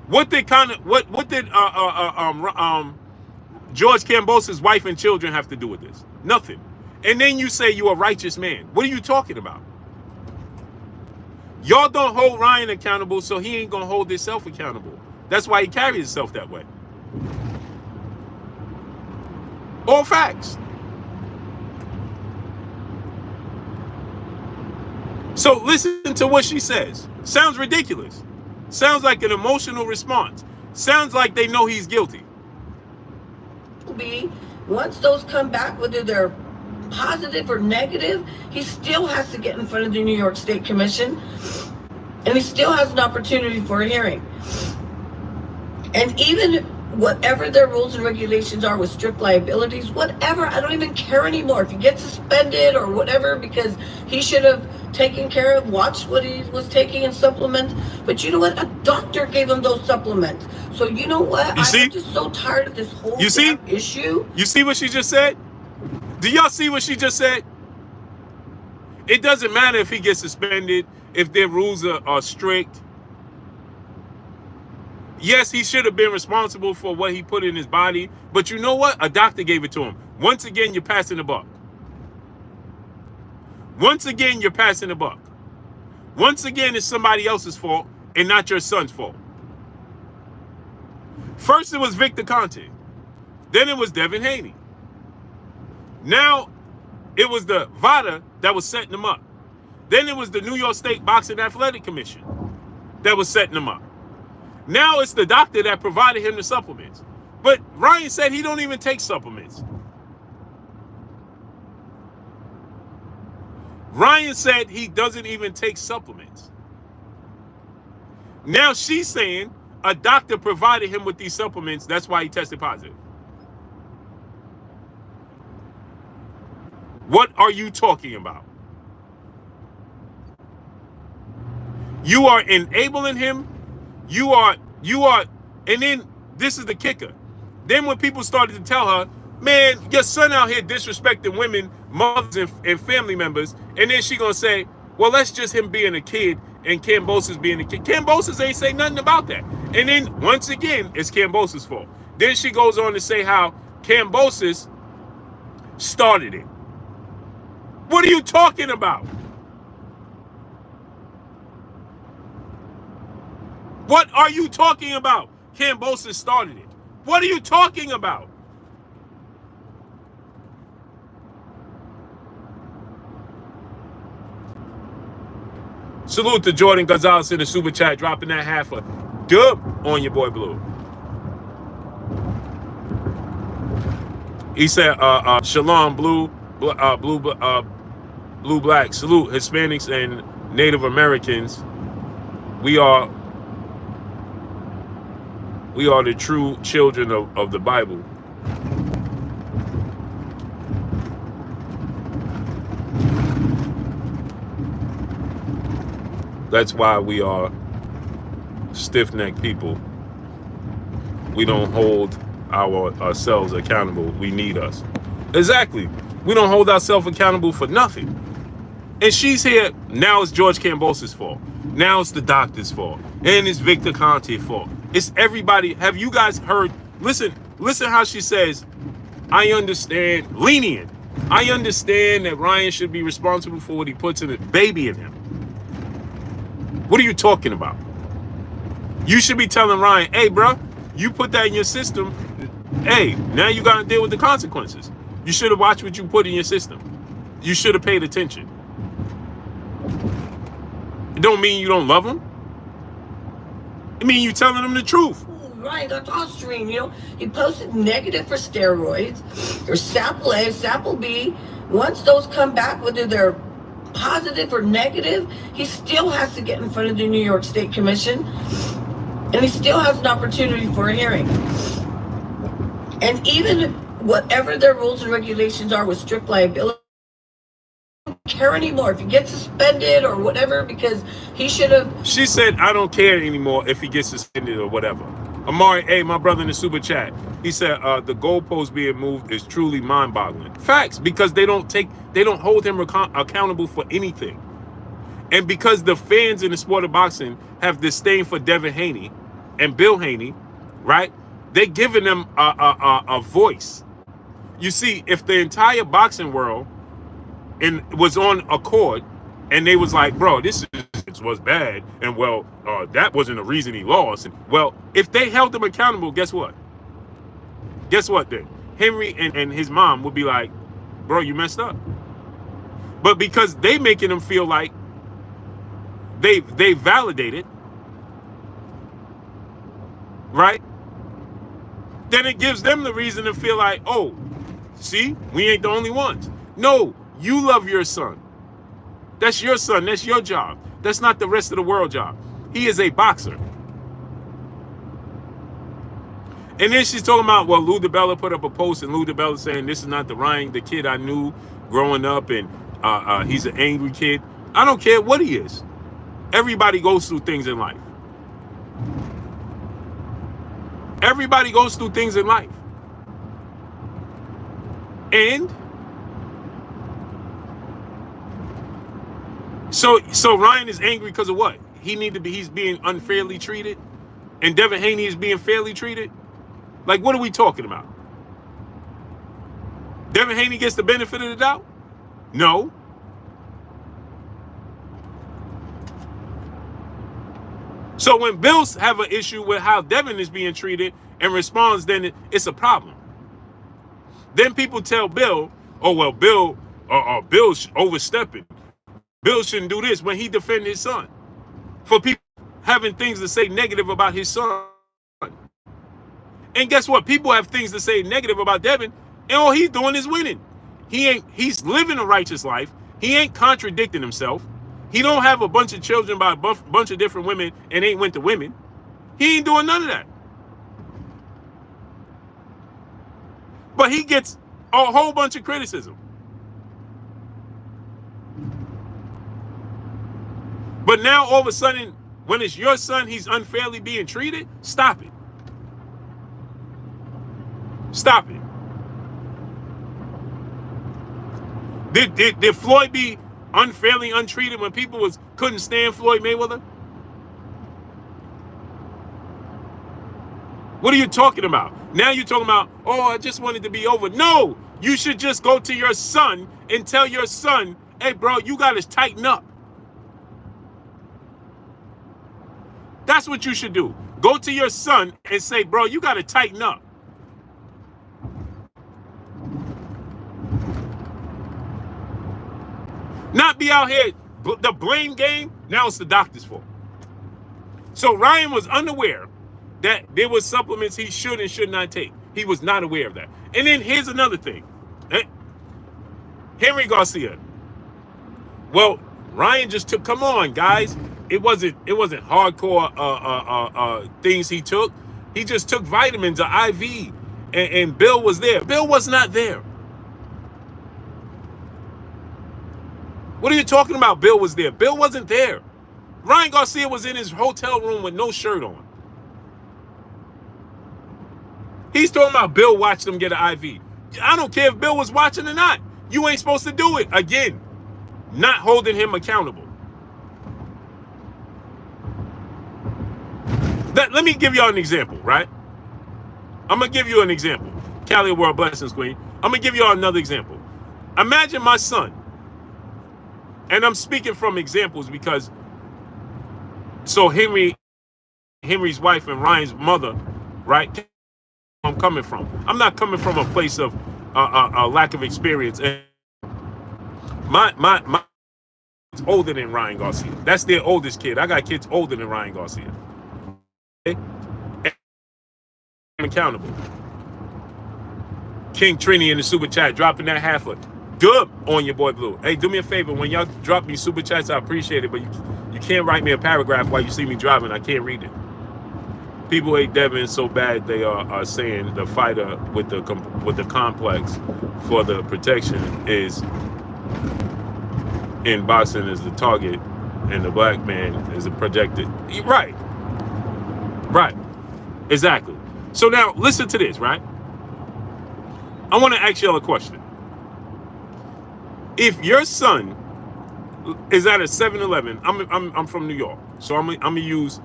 What did George Cambosa's wife and children have to do with this? Nothing. And then you say you're a righteous man. What are you talking about? Y'all don't hold Ryan accountable, so he ain't gonna hold himself accountable. That's why he carries himself that way. All facts. So listen to what she says. Sounds ridiculous. Sounds like an emotional response. Sounds like they know he's guilty. Once those come back, whether they're positive or negative, he still has to get in front of the New York State Commission, and he still has an opportunity for a hearing. And even whatever their rules and regulations are with strict liabilities, whatever, I don't even care anymore. If he gets suspended or whatever, because he should have taken care of, watched what he was taking in supplements. But you know what? A doctor gave him those supplements. So you know what? I'm just so tired of this whole issue. You see what she just said? Do y'all see what she just said? It doesn't matter if he gets suspended, if their rules are strict. Yes, he should have been responsible for what he put in his body. But you know what? A doctor gave it to him. Once again, you're passing the buck. Once again, you're passing the buck. Once again, it's somebody else's fault and not your son's fault. First, it was Victor Conte. Then it was Devin Haney. Now, it was the VADA that was setting him up. Then it was the New York State Boxing Athletic Commission that was setting him up. Now it's the doctor that provided him the supplements. But Ryan said he don't even take supplements. Ryan said he doesn't even take supplements. Now she's saying a doctor provided him with these supplements. That's why he tested positive. What are you talking about? You are enabling him. You are, and then this is the kicker. Then when people started to tell her, man, your son out here disrespecting women, mothers, and family members, and then she gonna say, well, that's just him being a kid and Cambosa's being a kid. Cambosa's ain't say nothing about that. And then once again, it's Cambosa's fault. Then she goes on to say how Cambosa's started it. What are you talking about? What are you talking about? Cambosa started it. What are you talking about? Salute to Jordan Gonzalez in the super chat, dropping that half a dub on your boy Blue. He said, Shalom, Blue Black. Salute Hispanics and Native Americans. We are the true children of the Bible. That's why we are stiff-necked people. We don't hold ourselves accountable. We need us. Exactly. We don't hold ourselves accountable for nothing. And she's here. Now it's George Cambosa's fault. Now it's the doctor's fault. And it's Victor Conte's fault. It's everybody. Have you guys heard? Listen, Listen how she says, I understand, lenient. I understand that Ryan should be responsible for what he puts in it. Baby in him. What are you talking about? You should be telling Ryan, hey, bro, you put that in your system. Hey, now you got to deal with the consequences. You should have watched what you put in your system. You should have paid attention. It don't mean you don't love him. It mean you telling him the truth. Ryan got Austrian, he posted negative for steroids. There's sample A, sample B. Once those come back, whether they're positive or negative, he still has to get in front of the New York State Commission, and he still has an opportunity for a hearing. And even whatever their rules and regulations are with strict liability, I don't care anymore if he gets suspended or whatever, because he should have. She said, I don't care anymore if he gets suspended or whatever. Amari, hey, my brother in the super chat, he said the goalpost being moved is truly mind-boggling. Facts, because they don't hold him accountable for anything. And because the fans in the sport of boxing have disdain for Devin Haney and Bill Haney, right? They're giving them a voice. You see, if the entire boxing world was on accord, and they was like, bro, this was bad, and well, that wasn't the reason he lost. And well, if they held him accountable, guess what? Guess what then? Henry and his mom would be like, bro, you messed up. But because they making him feel like they validated, right? Then it gives them the reason to feel like, oh, see, we ain't the only ones. No, you love your son. That's your son. That's your job. That's not the rest of the world job. He is a boxer. And then she's talking about, well, Lou DiBella put up a post, and Lou DiBella saying this is not the Ryan, the kid I knew growing up, and he's an angry kid. I don't care what he is. Everybody goes through things in life. Everybody goes through things in life. And so Ryan is angry because of what? He's being unfairly treated, and Devin Haney is being fairly treated. Like, what are we talking about? Devin Haney gets the benefit of the doubt? No. So when Bills have an issue with how Devin is being treated and responds, then it's a problem. Then people tell Bill, oh, well, Bill's overstepping. Bill shouldn't do this when he defended his son. For people having things to say negative about his son. And guess what? People have things to say negative about Devin, and all he's doing is winning. He's living a righteous life. He ain't contradicting himself. He don't have a bunch of children by a bunch of different women and ain't went to women. He ain't doing none of that. But he gets a whole bunch of criticism. But now all of a sudden, when it's your son, he's unfairly being treated? Stop it. Stop it. Did Floyd be unfairly untreated when people couldn't stand Floyd Mayweather? What are you talking about? Now you're talking about, oh, I just wanted to be over. No, you should just go to your son and tell your son, hey, bro, you got to tighten up. That's what you should do. Go to your son and say, bro, you got to tighten up. Not be out here, the blame game, now it's the doctor's fault. So Ryan was unaware that there was supplements he should and should not take. He was not aware of that. And then here's another thing. Henry Garcia. Well, Ryan just took, come on, guys. It wasn't hardcore things he took. He just took vitamins or IV, and Bill was there. Bill was not there. What are you talking about? Bill was there. Bill wasn't there. Ryan Garcia was in his hotel room with no shirt on. He's talking about Bill watched him get an IV. I don't care if Bill was watching or not. You ain't supposed to do it. Again, not holding him accountable. Let me give y'all an example, right? I'm going to give you an example. Callie World Blessings Queen. I'm going to give you all another example. Imagine my son. And I'm speaking from examples because, so Henry's wife and Ryan's mother, right? I'm coming from. I'm not coming from a place of a lack of experience. And my older than Ryan Garcia. That's their oldest kid. I got kids older than Ryan Garcia. Okay? I'm accountable. King Trini in the super chat dropping that half-a. Good on your boy Blue. Hey, do me a favor. When y'all drop me super chats, I appreciate it. But you can't write me a paragraph while you see me driving. I can't read it. People hate Devin so bad they are saying the fighter with the complex for the protection is in boxing is the target and the black man is a projected. Right. Right. Exactly. So now listen to this, right? I want to ask y'all a question. If your son is at a 7-Eleven, I'm from New York, so I'm gonna use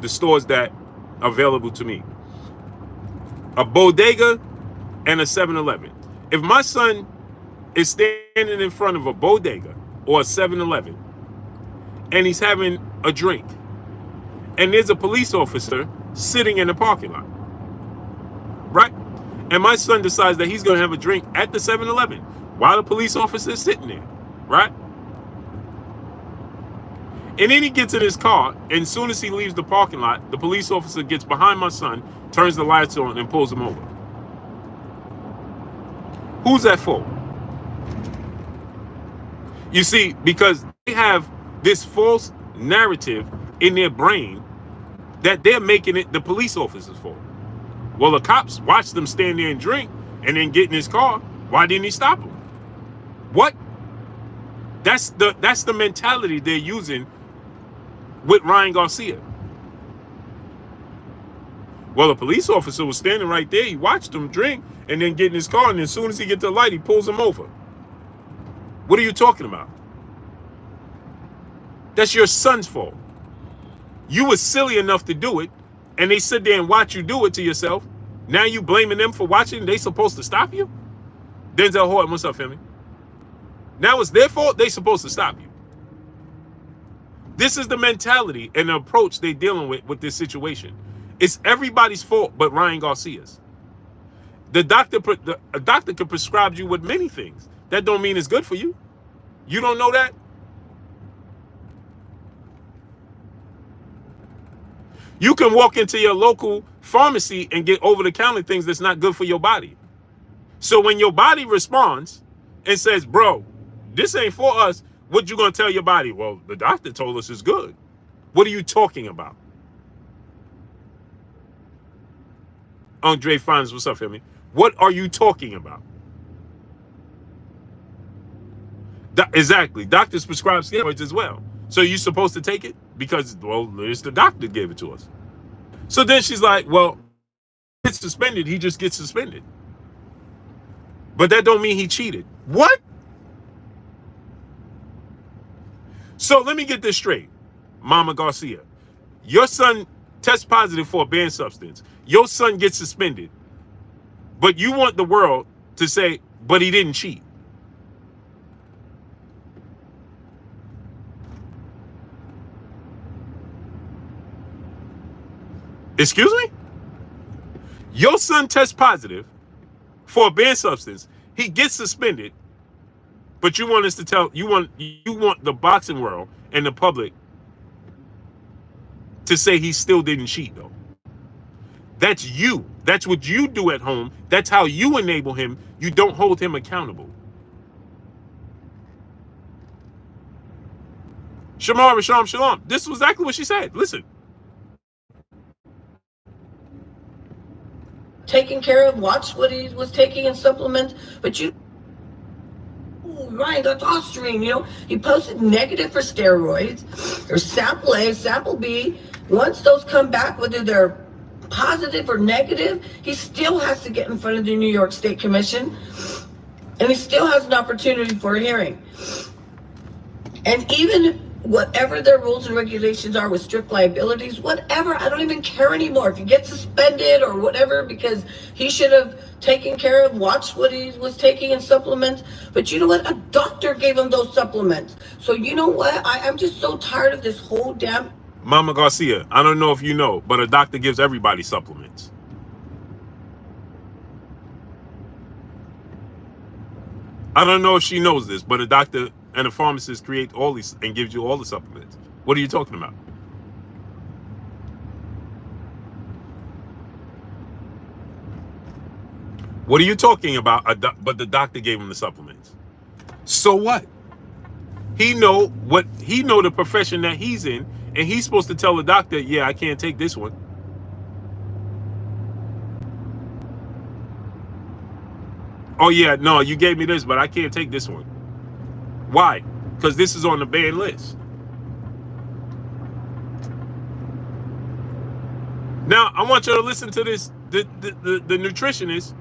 the stores that are available to me. A bodega and a 7-Eleven. If my son is standing in front of a bodega or a 7-Eleven and he's having a drink and there's a police officer sitting in the parking lot, right? And my son decides that he's going to have a drink at the 7-Eleven while the police officer is sitting there, right? And then he gets in his car, and as soon as he leaves the parking lot, the police officer gets behind my son, turns the lights on, and pulls him over. Who's that for? You see, because they have this false narrative in their brain that they're making it the police officer's fault. Well, the cops watched them stand there and drink and then get in his car. Why didn't he stop him? What? That's the mentality they're using with Ryan Garcia. Well, a police officer was standing right there. He watched him drink and then get in his car. And as soon as he gets to the light, he pulls him over. What are you talking about? That's your son's fault. You were silly enough to do it. And they sit there and watch you do it to yourself. Now you blaming them for watching. They supposed to stop you? Denzel Horton, what's up, family? Now it's their fault. They supposed to stop you. This is the mentality and the approach they're dealing with this situation. It's everybody's fault but Ryan Garcia's. A doctor can prescribe you with many things. That don't mean it's good for you. You don't know that? You can walk into your local pharmacy and get over-the-counter things that's not good for your body. So when your body responds and says, bro, this ain't for us, what you gonna tell your body? Well, the doctor told us it's good. What are you talking about? Andre Franz, what's up, family? What are you talking about? Exactly. Doctors prescribe steroids as well. So you're supposed to take it? Because, well, it's the doctor that gave it to us. So then she's like, well, he gets suspended. He just gets suspended. But that don't mean he cheated. What? So let me get this straight, Mama Garcia. Your son tests positive for a banned substance. Your son gets suspended. But you want the world to say, but he didn't cheat. Excuse me? Your son tests positive for a banned substance. He gets suspended. But you want us to tell, you want the boxing world and the public to say he still didn't cheat, though. That's you. That's what you do at home. That's how you enable him. You don't hold him accountable. Shamar, Shalom. This was exactly what she said. Listen. Taking care of, watch what he was taking in supplements, but you, Ryan, that's Austrian, you know. He posted negative for steroids. There's sample A, sample B. Once those come back, whether they're positive or negative, he still has to get in front of the New York State Commission, and he still has an opportunity for a hearing. And even whatever their rules and regulations are with strict liabilities, whatever, I don't even care anymore. If you get suspended or whatever, because he should have taken care of, watched what he was taking in supplements. But you know what? A doctor gave him those supplements. So you know what? I'm just so tired of this whole damn... Mama Garcia, I don't know if you know, but a doctor gives everybody supplements. I don't know if she knows this, but a doctor and a pharmacist create all these and gives you all the supplements. What are you talking about? What are you talking about? But the doctor gave him the supplements. So what? He know the profession that he's in, and he's supposed to tell the doctor, yeah, I can't take this one. Oh yeah, no, you gave me this, but I can't take this one. Why? Because this is on the banned list. Now I want you to listen to this, the nutritionist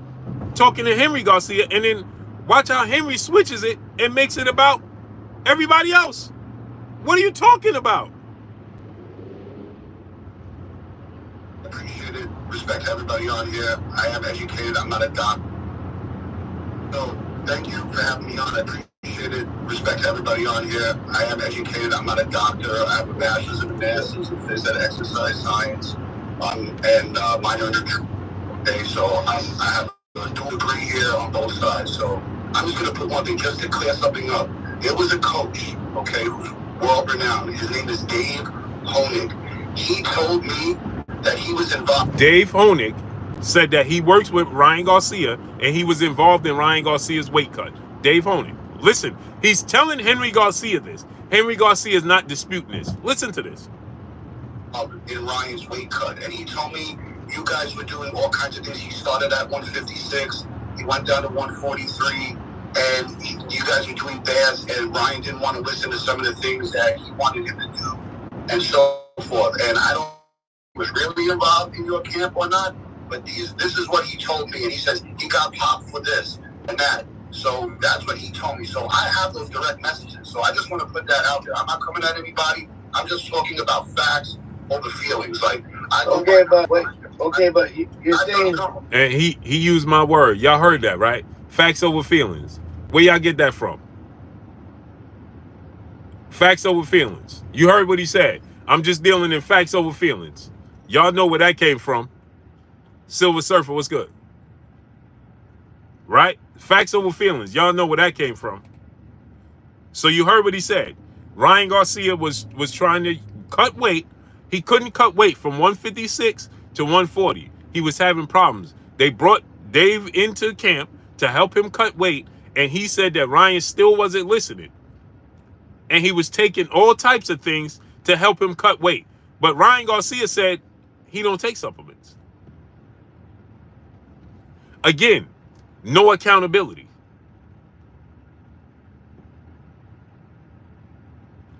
talking to Henry Garcia, and then watch how Henry switches it and makes it about everybody else. What are you talking about? Appreciate it. Respect everybody on here. I am educated. I'm not a doctor. So thank you for having me on. I appreciate it. Respect everybody on here. I am educated. I'm not a doctor. I have a bachelor's and a master's in phys ed, exercise science, and minor in nutrition. Okay, so I have a dual degree here on both sides. So I'm just gonna put one thing just to clear something up. There was a coach, okay, who's world renowned. His name is Dave Honig. He told me that he was involved. Dave Honig said that he works with Ryan Garcia and he was involved in Ryan Garcia's weight cut. Dave Honig. Listen, he's telling Henry Garcia this. Henry Garcia is not disputing this. Listen to this. In Ryan's weight cut, and he told me you guys were doing all kinds of things. He started at 156, he went down to 143, and you guys were doing bears, and Ryan didn't want to listen to some of the things that he wanted him to do, and so forth. And I don't know if he was really involved in your camp or not, but this is what he told me, and he says he got popped for this and that. So that's what he told me. So I have those direct messages. So I just want to put that out there. I'm not coming at anybody. I'm just talking about facts over feelings. Like but you're saying, and he used my word. Y'all heard that, right? Facts over feelings. Where y'all get that from? Facts over feelings. You heard what he said. I'm just dealing in facts over feelings. Y'all know where that came from. Silver Surfer, what's good? Right? Facts over feelings. Y'all know where that came from. So you heard what he said. Ryan Garcia was trying to cut weight. He couldn't cut weight from 156 to 140. He was having problems. They brought Dave into camp to help him cut weight, and he said that Ryan still wasn't listening. And he was taking all types of things to help him cut weight. But Ryan Garcia said he don't take supplements. Again, no accountability.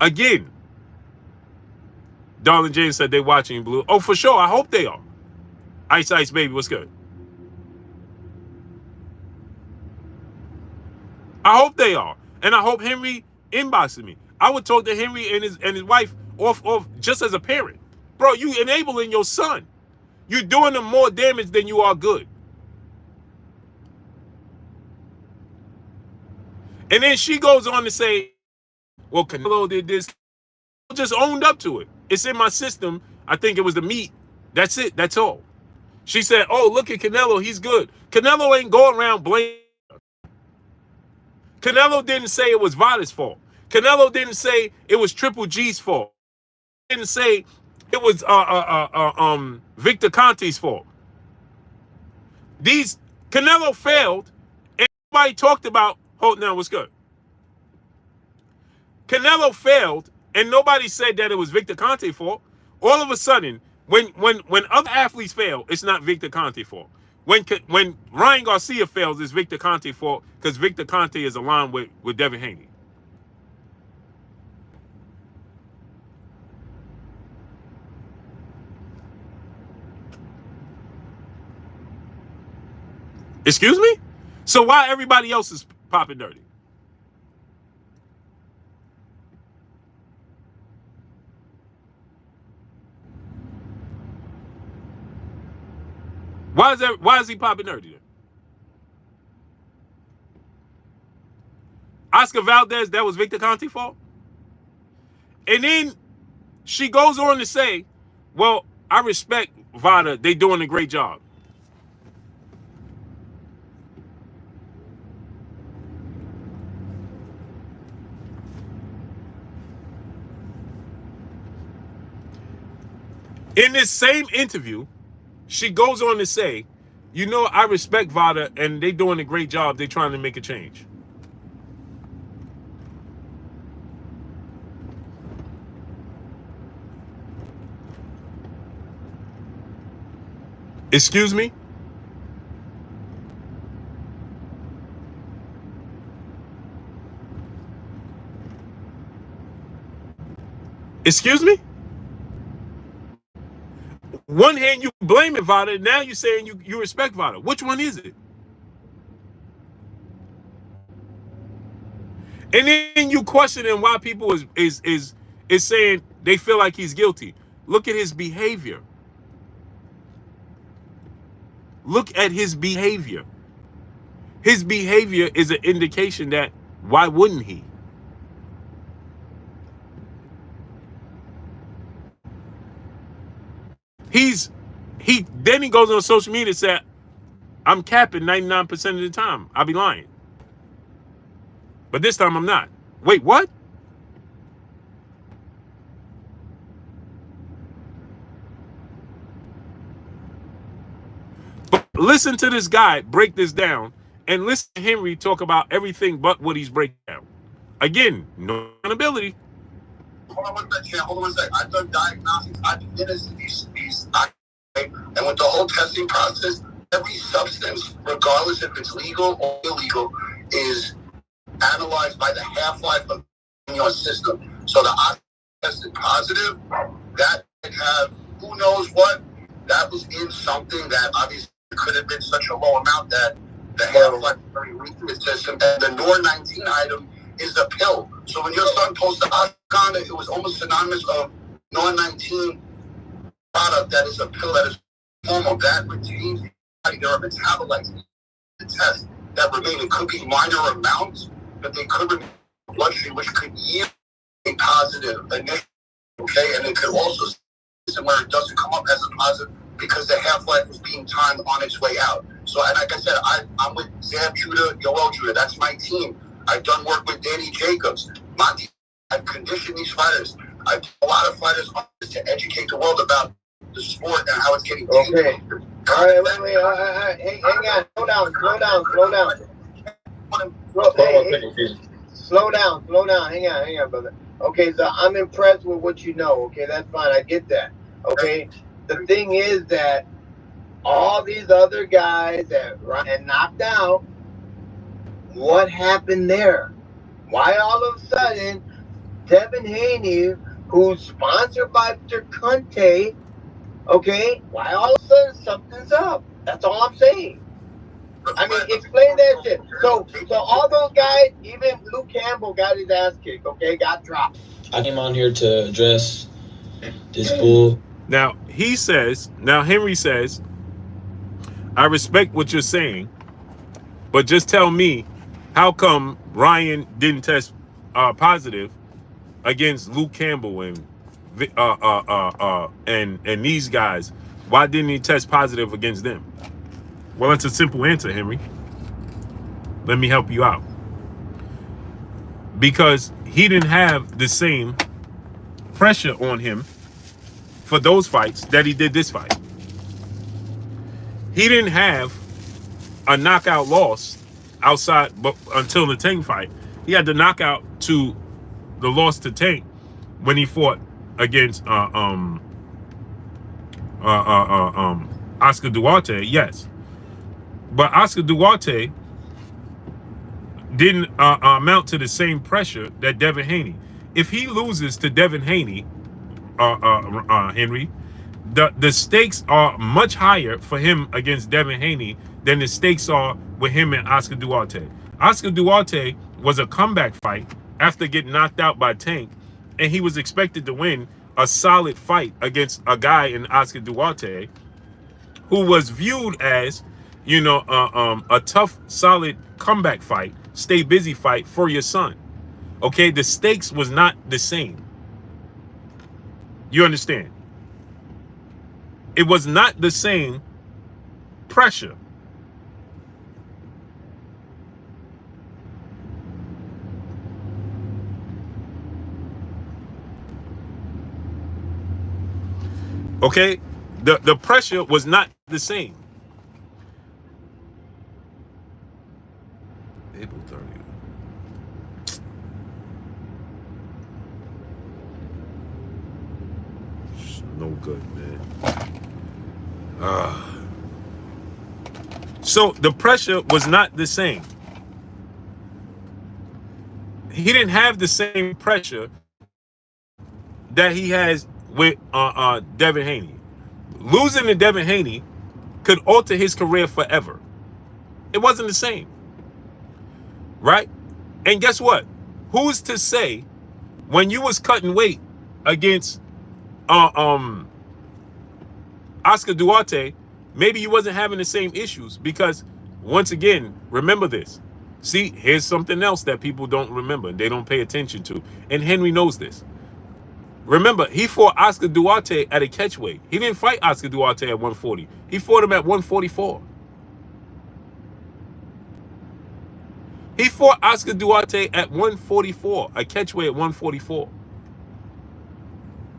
Again, Darling James said they watching Blue. Oh, for sure. I hope they are. Ice Ice Baby, what's good? I hope they are. And I hope Henry inboxes me. I would talk to Henry and his wife off just as a parent. Bro, you enabling your son. You're doing them more damage than you are good. And then she goes on to say, well, Canelo did this. Just owned up to it. It's in my system. I think it was the meat. That's it. That's all. She said, oh, look at Canelo. He's good. Canelo ain't going around blaming. Canelo didn't say it was Vada's fault. Canelo didn't say it was Triple G's fault. He didn't say it was Victor Conte's fault. Canelo failed, and nobody talked about. Hold now, what's good? Canelo failed, and nobody said that it was Victor Conte's fault. All of a sudden, when other athletes fail, it's not Victor Conte's fault. When Ryan Garcia fails, it's Victor Conte's fault because Victor Conte is aligned with Devin Haney. Excuse me? So why everybody else is popping dirty? Why is he popping nerdy then? Oscar Valdez, that was Victor Conte's fault? And then she goes on to say, well, I respect VADA. They doing a great job. In this same interview, she goes on to say, you know, I respect VADA and they doing a great job. They trying to make a change. Excuse me? Excuse me? One hand you blaming VADA, now you're saying you respect VADA. Which one is it? And then you questioning why people is saying they feel like he's guilty. Look at his behavior. Look at his behavior. His behavior is an indication that why wouldn't he? Then he goes on social media and said, I'm capping 99% of the time. I'll be lying. But this time I'm not. Wait, what? But listen to this guy break this down and listen to Henry talk about everything but what he's breaking down. Again, no accountability. Hold on one second. I've done diagnostics. I've been in these and with the whole testing process, every substance, regardless if it's legal or illegal, is analyzed by the half-life of your system. So the oxygen tested positive, that could have who knows what. That was in something that obviously could have been such a low amount that the half-life is very weak in the system. And the NOR-19 item is a pill. So when your son posted oxygen, it was almost synonymous of NOR-19 product that is a pill that is form of that retains the body. There are metabolites in the test that remain. It could be minor amounts, but they could remain in the bloodstream, which could yield a positive initially. Okay, and it could also where it doesn't come up as a positive because the half-life is being timed on its way out. So, and like I said, I'm with Sam Judah, Yoel Judah. That's my team. I've done work with Danny Jacobs, Monty. I've conditioned these fighters. I've done a lot of fighters on this to educate the world about the sport and how it's getting dangerous. Okay. All right, hang on. Slow down. Slow down. Hang on, brother. Okay, so I'm impressed with what you know. Okay, that's fine. I get that. Okay. The thing is that all these other guys that Ryan knocked out, what happened there? Why all of a sudden Devin Haney, who's sponsored by Mr. Conte, okay, why all of a sudden something's up? That's all I'm saying. I mean, explain that shit. So all those guys, even Luke Campbell got his ass kicked, okay, got dropped. I came on here to address this bull. Now, Henry says, I respect what you're saying, but just tell me, how come Ryan didn't test positive against Luke Campbell and these guys? Why didn't he test positive against them? Well, it's a simple answer, Henry. Let me help you out. Because he didn't have the same pressure on him for those fights that he did this fight. He didn't have a knockout loss outside, but until the Tank fight. He had the knockout to the loss to Tank when he fought against Oscar Duarte, yes. But Oscar Duarte didn't amount to the same pressure that Devin Haney. If he loses to Devin Haney, Henry, the stakes are much higher for him against Devin Haney than the stakes are with him and Oscar Duarte. Oscar Duarte was a comeback fight after getting knocked out by Tank, and he was expected to win a solid fight against a guy in Oscar Duarte who was viewed as, a tough, solid comeback fight, stay busy fight for your son. Okay, the stakes was not the same. You understand? It was not the same pressure. Okay, the pressure was not the same. April 30th. It's no good, man. So the pressure was not the same. He didn't have the same pressure that he has with Devin Haney. Losing to Devin Haney could alter his career forever. It wasn't the same. Right? And guess what? Who's to say when you was cutting weight against Oscar Duarte, maybe you wasn't having the same issues? Because once again, remember this. See, here's something else that people don't remember, they don't pay attention to. And Henry knows this. Remember, he fought Oscar Duarte at a catchweight. He didn't fight Oscar Duarte at 140. He fought him at 144. He fought Oscar Duarte at 144, a catchweight at 144.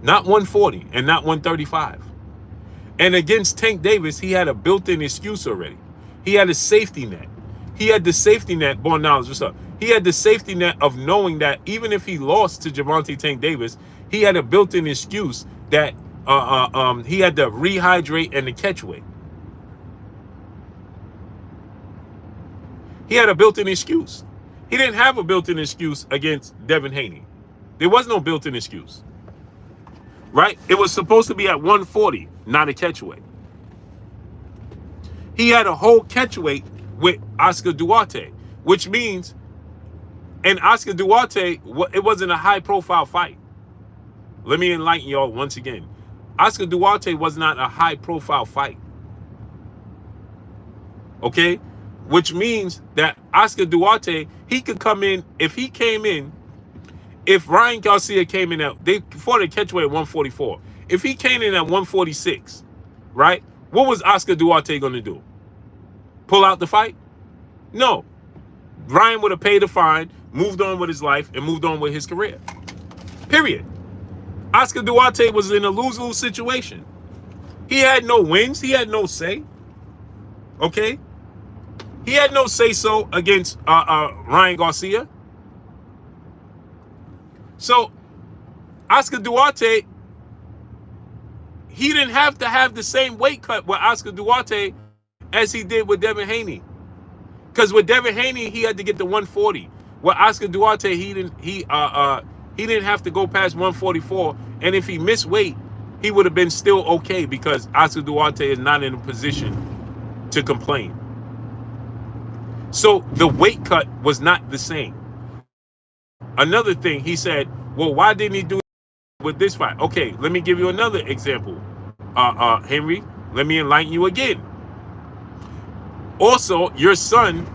Not 140 and not 135. And against Tank Davis, he had a built-in excuse already. He had a safety net. He had the safety net, Born Knowledge, what's up? He had the safety net of knowing that even if he lost to Gervonta Tank Davis, he had a built-in excuse that he had to rehydrate and the catchweight. He had a built-in excuse. He didn't have a built-in excuse against Devin Haney. There was no built-in excuse. Right? It was supposed to be at 140, not a catchweight. He had a whole catchweight with Oscar Duarte, which means, and Oscar Duarte, it wasn't a high-profile fight. Let me enlighten y'all once again. Oscar Duarte was not a high-profile fight. Okay? Which means that Oscar Duarte, he could come in, if Ryan Garcia came in at, they fought a catchweight at 144. If he came in at 146, right? What was Oscar Duarte going to do? Pull out the fight? No. Ryan would have paid a fine, moved on with his life, and moved on with his career. Period. Oscar Duarte was in a lose-lose situation. He had no wins. He had no say. Okay? He had no say-so against Ryan Garcia. So, Oscar Duarte, he didn't have to have the same weight cut with Oscar Duarte as he did with Devin Haney. Because with Devin Haney, he had to get to 140. With Oscar Duarte, he didn't have to go past 144. And if he missed weight, he would have been still okay because Oscar Duarte is not in a position to complain. So the weight cut was not the same. Another thing, he said, well, why didn't he do it with this fight? Okay, let me give you another example. Henry, let me enlighten you again. Also, your son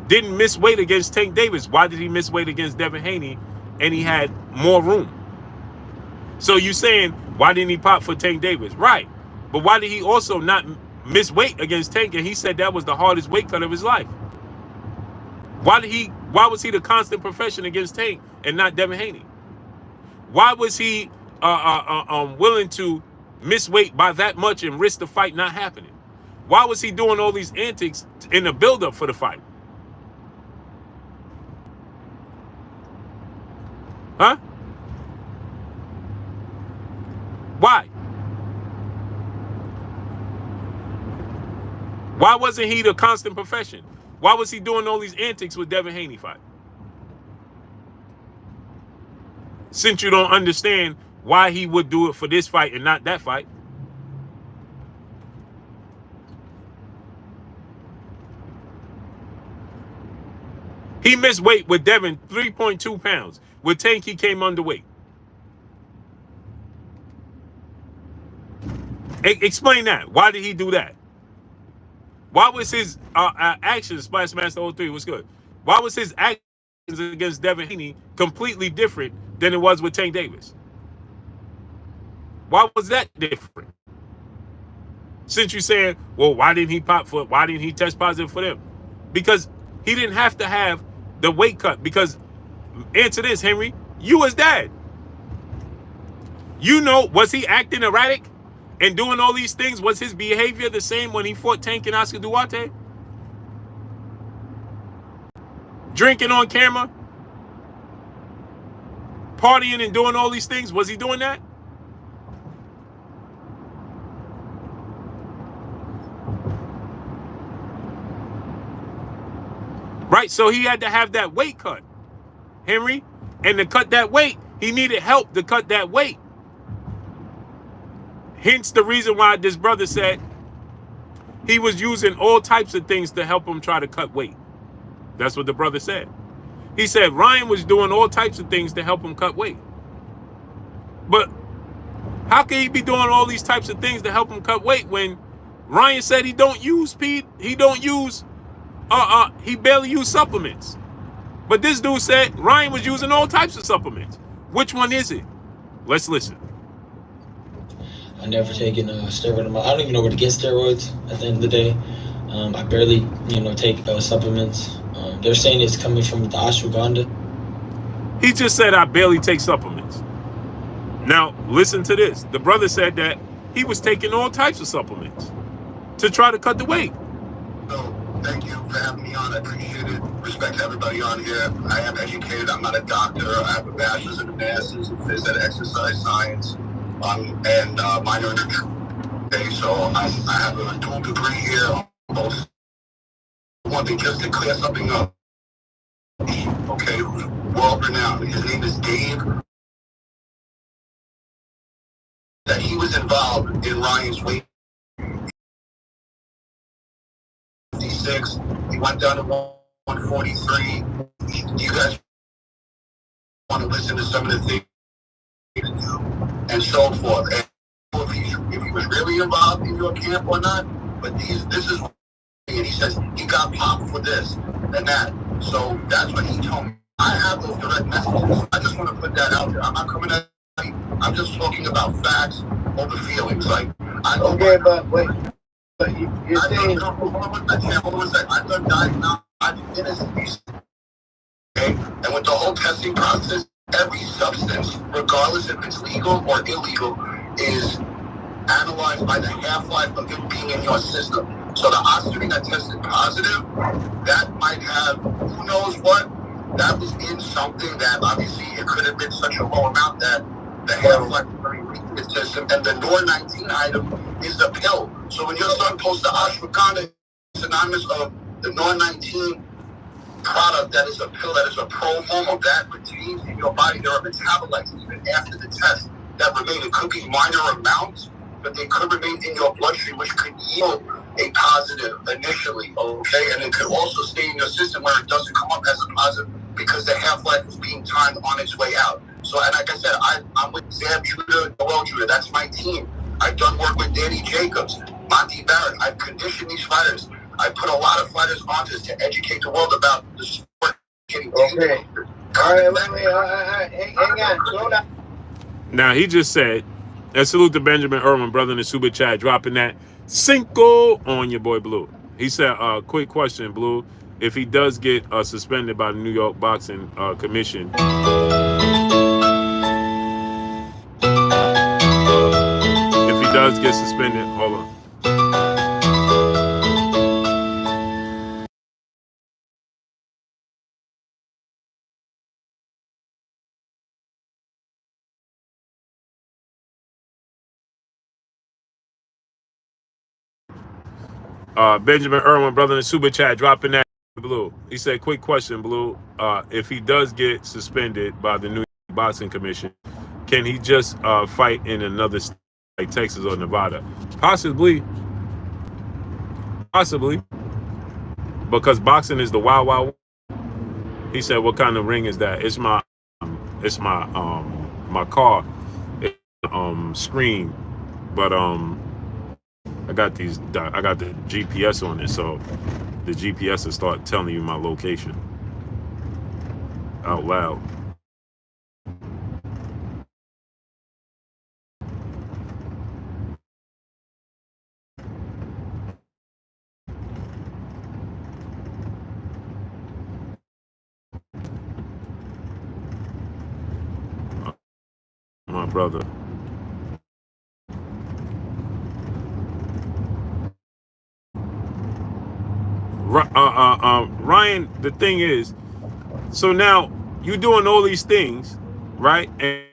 didn't miss weight against Tank Davis. Why did he miss weight against Devin Haney and he had more room? So you saying, why didn't he pop for Tank Davis? Right. But why did he also not miss weight against Tank? And he said that was the hardest weight cut of his life. Why was he the constant profession against Tank and not Devin Haney? Why was he willing to miss weight by that much and risk the fight not happening? Why was he doing all these antics in the build-up for the fight? Huh? Why? Why wasn't he the constant profession? Why was he doing all these antics with Devin Haney fight? Since you don't understand why he would do it for this fight and not that fight. He missed weight with Devin 3.2 pounds. With Tank, he came underweight. Explain that. Why did he do that? Why was his actions, Splash Master 03, what's good? Why was his actions against Devin Haney completely different than it was with Tank Davis? Why was that different? Since you're saying, well, why didn't he why didn't he test positive for them? Because he didn't have to have the weight cut. Because, answer this, Henry, you was dad. You know, was he acting erratic and doing all these things? Was his behavior the same when he fought Tank and Oscar Duarte? Drinking on camera? Partying and doing all these things? Was he doing that? Right, so he had to have that weight cut, Henry. And to cut that weight, he needed help to cut that weight. Hence the reason why this brother said he was using all types of things to help him try to cut weight. That's what the brother said. He said Ryan was doing all types of things to help him cut weight. But how can he be doing all these types of things to help him cut weight when Ryan said he don't use he barely used supplements. But this dude said Ryan was using all types of supplements. Which one is it? Let's listen. I never taken steroid. I don't even know where to get steroids at the end of the day. I barely, take supplements. They're saying it's coming from the ashwagandha. He just said, I barely take supplements. Now, listen to this. The brother said that he was taking all types of supplements to try to cut the weight. So, thank you for having me on. I appreciate it. Respect to everybody on here. I am educated. I'm not a doctor. I have a bachelor's and a master's in phys ed, exercise science, and minor in nutrition. Okay, so I have a dual degree here. Both. One thing, just to clear something up. Okay, who's world renowned. His name is Dave. That he was involved in Ryan's weight. 56. He went down to 143. You guys want to listen to some of the things he do and so forth. And if he was really involved in your camp or not, but this is, and he says he got popped for this and that. So that's what he told me. I have those direct messages. I just want to put that out there. I'm not coming at you. I'm just talking about facts over feelings. Like, I don't. Okay, but wait. But you're saying. I've done diagnostic innocence. Okay? And with the whole testing process, every substance, regardless if it's legal or illegal, is analyzed by the half-life of it being in your system. So the oxygen that tested positive, that might have who knows what. That was in something that obviously it could have been such a low amount that the half-life is very weak in the system. And the NOR-19 item is a pill. So when your son posts the ashwagandha, it's synonymous of the NOR-19 product that is a pill, that is a pro-form of that retains in your body. There are metabolites even after the test that remain. It could be minor amounts, but they could remain in your bloodstream, which could yield a positive initially, okay? And it could also stay in your system where it doesn't come up as a positive because the half-life is being timed on its way out. So, and like I said, I'm with Sam Judah, Noel Judah. That's my team. I've done work with Danny Jacobs, Monty Barrett. I've conditioned these fighters. I put a lot of fighters on this to educate the world about the sport getting okay. All right, hang on, slow down. Now, he just said, and salute to Benjamin Irwin, brother in the super chat, dropping that Cinco on your boy Blue. He said, quick question, Blue. If he does get suspended by the New York Boxing Commission, if he does get suspended, hold on. Benjamin Irwin, brother in the super chat, dropping that Blue. He said, quick question, Blue. If he does get suspended by the New York Boxing Commission, can he just fight in another state like Texas or Nevada? Possibly. Because boxing is the wild, wild. He said, what kind of ring is that? It's my car screen. But I got the GPS on it, so the GPS will start telling you my location out loud. My brother. Ryan, the thing is, so now you doing all these things, right? And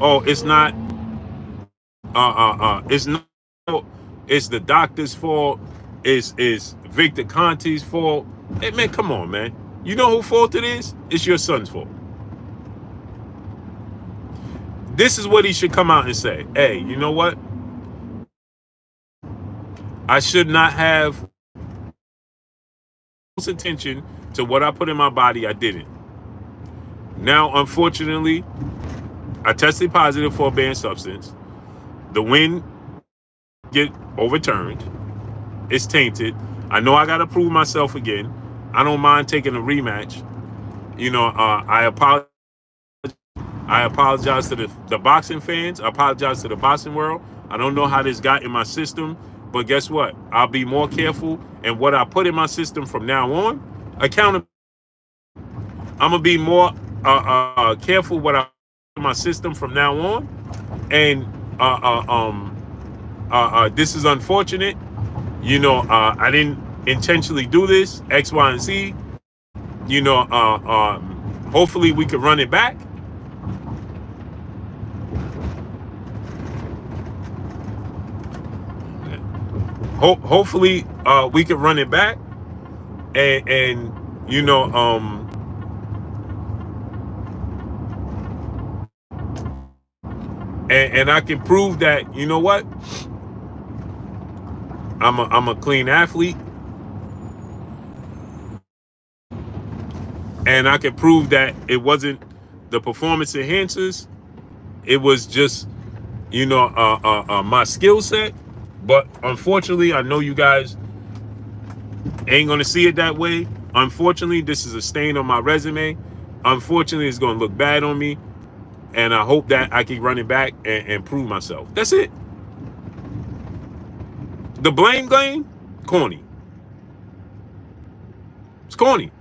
oh, it's not it's not, it's the doctor's fault, it's Victor Conti's fault. Hey man, come on, man. You know whose fault it is? It's your son's fault. This is what he should come out and say. Hey, you know what? I should not have close attention to what I put in my body. I didn't. Now, unfortunately, I tested positive for a banned substance. The win get overturned. It's tainted. I know I got to prove myself again. I don't mind taking a rematch. You know, I apologize to the boxing fans. I apologize to the boxing world. I don't know how this got in my system, but guess what? I'll be more careful. And what I put in my system from now on, accountable. I'm gonna be more careful what I put in my system from now on. And this is unfortunate. You know, I didn't intentionally do this. X, Y, and Z. You know, hopefully we can run it back. Hopefully we can run it back, and you know, and I can prove that, you know what, I'm a clean athlete, and I can prove that it wasn't the performance enhancers, it was just, you know, my skill set. But unfortunately, I know you guys ain't gonna see it that way. Unfortunately, this is a stain on my resume. Unfortunately, it's gonna look bad on me. And I hope that I can run it back and prove myself. That's it. The blame game, corny. It's corny.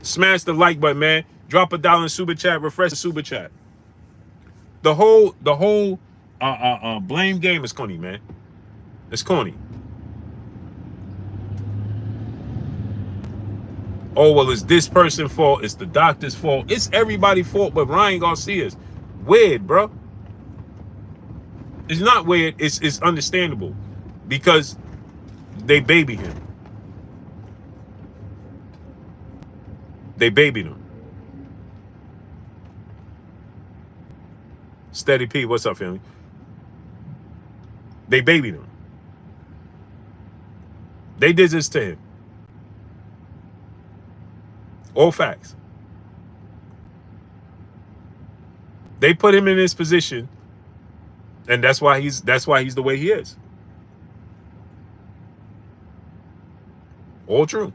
Smash the like button, man. Drop $1 in super chat. Refresh the super chat. The whole blame game is corny, man. It's corny. Oh, well, it's this person's fault. It's the doctor's fault. It's everybody's fault but Ryan Garcia's. Weird, bro. It's not weird. It's understandable because they baby him. They babied him. Steady P, what's up, family? They babied him. They did this to him. All facts. They put him in this position, and that's why he's the way he is. All true.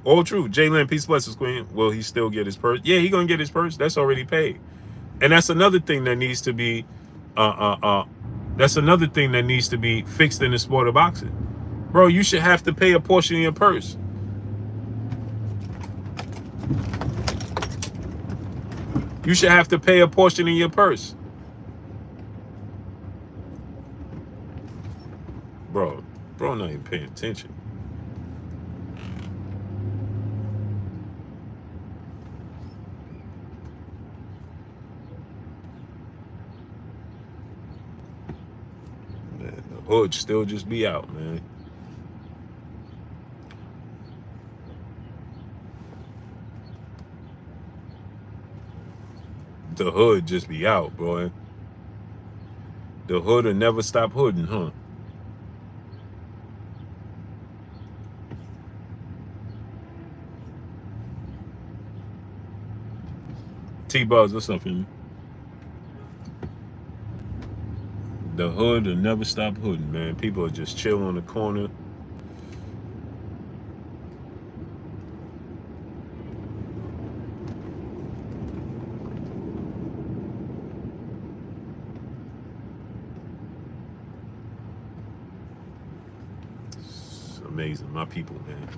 All true. Jalen, peace, blessings, queen. Will he still get his purse? Yeah, he gonna get his purse. That's already paid. And that's another thing that needs to be that's another thing that needs to be fixed in the sport of boxing. Bro, you should have to pay a portion of your purse. You should have to pay a portion of your purse. Bro not even paying attention. Man, the hood still just be out, man. The hood just be out, boy. The hood will never stop hooding, huh? T-Buzz, what's up, man? The hood will never stop hooding, man. People are just chill on the corner. It's amazing, my people, man.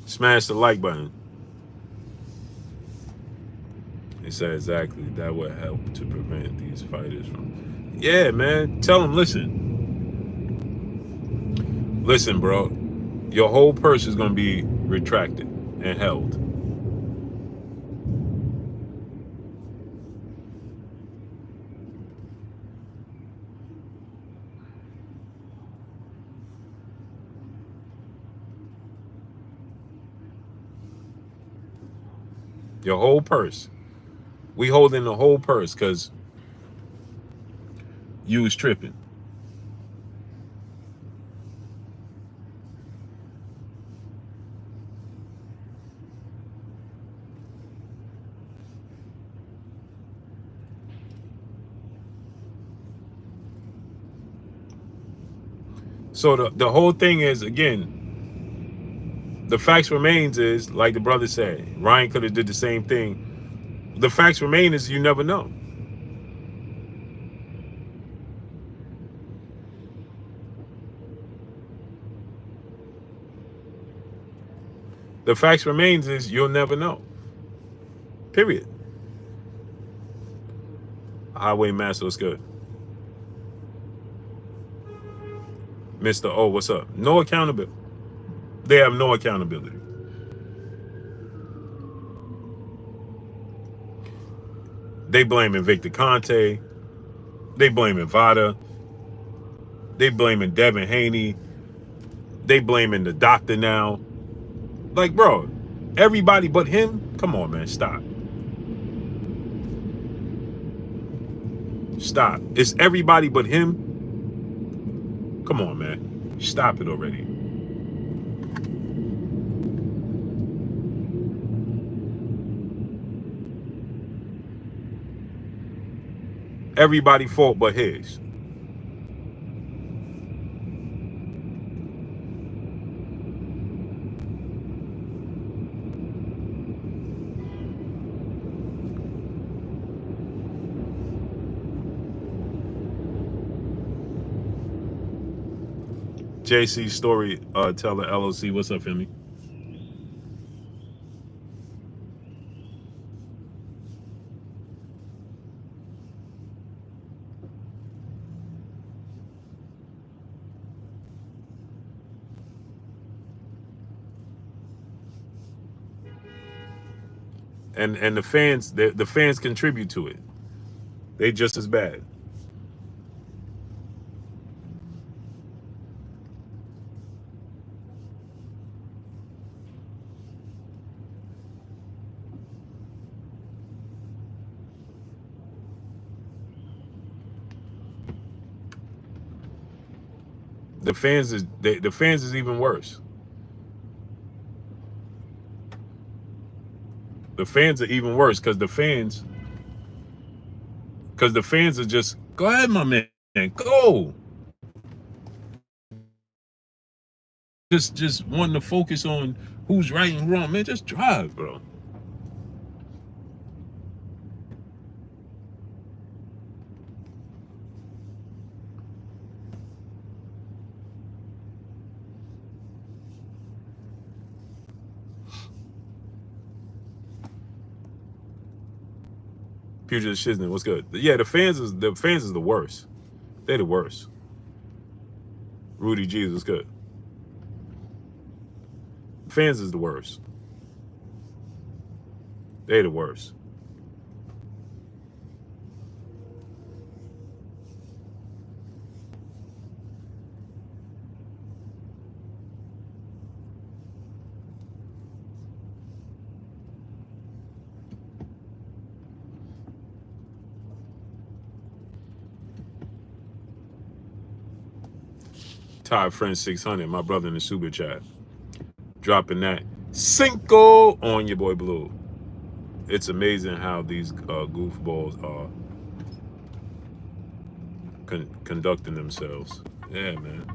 Smash the like button. He said exactly that would help to prevent these fighters from. Yeah, man. Tell them, listen, bro. Your whole purse is gonna be retracted and held. Your whole purse. We holding the whole purse because you was tripping. So the whole thing is, again, the facts remains is, like the brother said, Ryan could have did the same thing. The facts remain is you never know. The facts remains is you'll never know. Period. Highway Master, what's good? Mr. O, what's up? No accountability. They have no accountability. They blaming Victor Conte. They blaming Vada. They blaming Devin Haney. They blaming the doctor now. Like, bro, everybody but him? Come on, man, stop. Stop. It's everybody but him? Come on, man. Stop it already. Everybody fault but his. JC Story Teller LLC, what's up, Philly? And the fans contribute to it. They just as bad. The fans is even worse. The fans are even worse because the fans are just, go ahead, my man, go. Just wanting to focus on who's right and wrong, man. Just drive, bro. Puget Shiznit, what's good? Yeah, the fans is the worst. They're the worst. Rudy Jesus, what's good? Fans is the worst. They're the worst. Todd Friend 600, my brother in the super chat, dropping that Cinco on your boy Blue. It's amazing how these goofballs are conducting themselves. Yeah, man.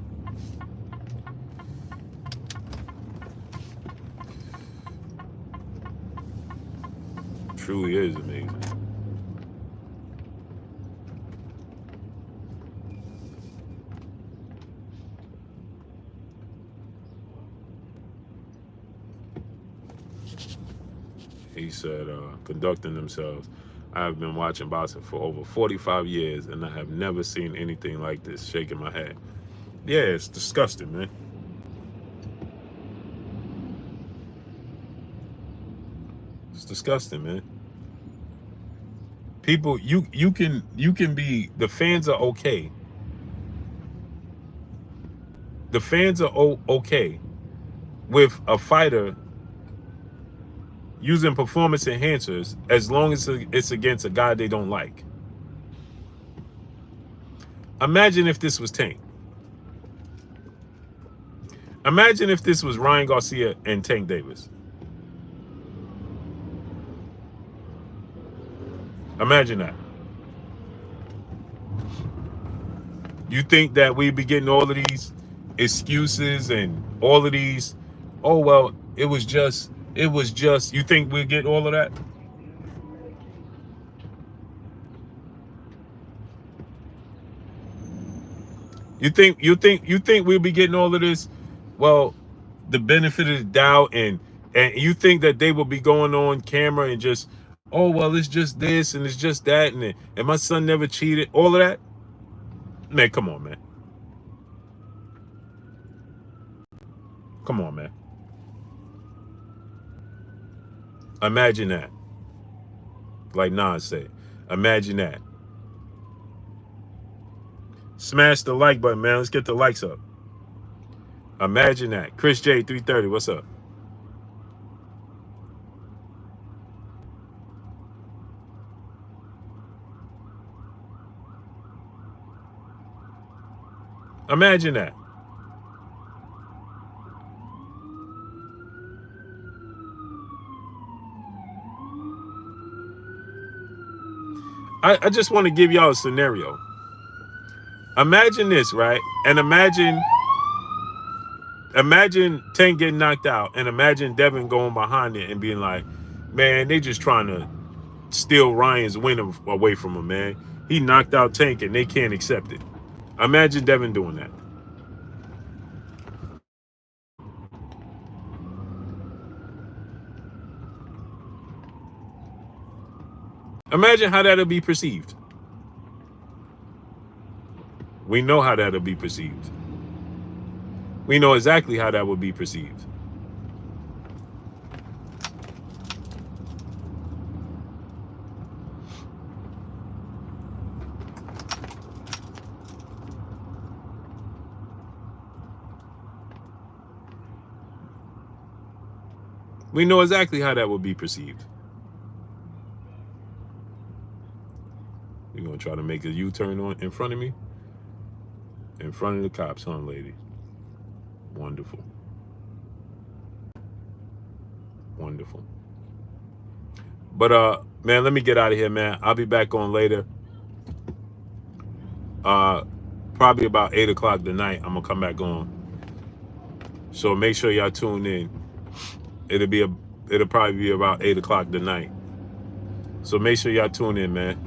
Truly is amazing. He said, conducting themselves. I have been watching boxing for over 45 years, and I have never seen anything like this. Shaking my head. Yeah, it's disgusting, man. It's disgusting, man. People, you can be, the fans are okay. The fans are okay with a fighter using performance enhancers as long as it's against a guy they don't like. Imagine if this was Tank. Imagine if this was Ryan Garcia and Tank Davis. Imagine that. You think that we'd be getting all of these excuses and all of these, oh, well, it was just, you think we'd get all of that? You think we'll be getting all of this? Well, the benefit of the doubt, and you think that they will be going on camera and just, oh, well, it's just this and it's just that, and my son never cheated, all of that? Man, come on, man. Come on, man. Imagine that. Like Nas said, imagine that. Smash the like button, man. Let's get the likes up. Imagine that. Chris J 330, what's up? Imagine that. I just want to give y'all a scenario. Imagine this, right? And imagine Tank getting knocked out, and imagine Devin going behind it and being like, man, they just trying to steal Ryan's win away from him, man. He knocked out Tank and they can't accept it. Imagine Devin doing that. Imagine how that'll be perceived. We know how that'll be perceived. We know exactly how that would be perceived. We know exactly how that would be perceived. You're going to try to make a U-turn on in front of me? In front of the cops, huh, lady? Wonderful. Wonderful. But, man, let me get out of here, man. I'll be back on later. Probably about 8 o'clock tonight, I'm going to come back on. So make sure y'all tune in. It'll probably be about 8 o'clock tonight. So make sure y'all tune in, man.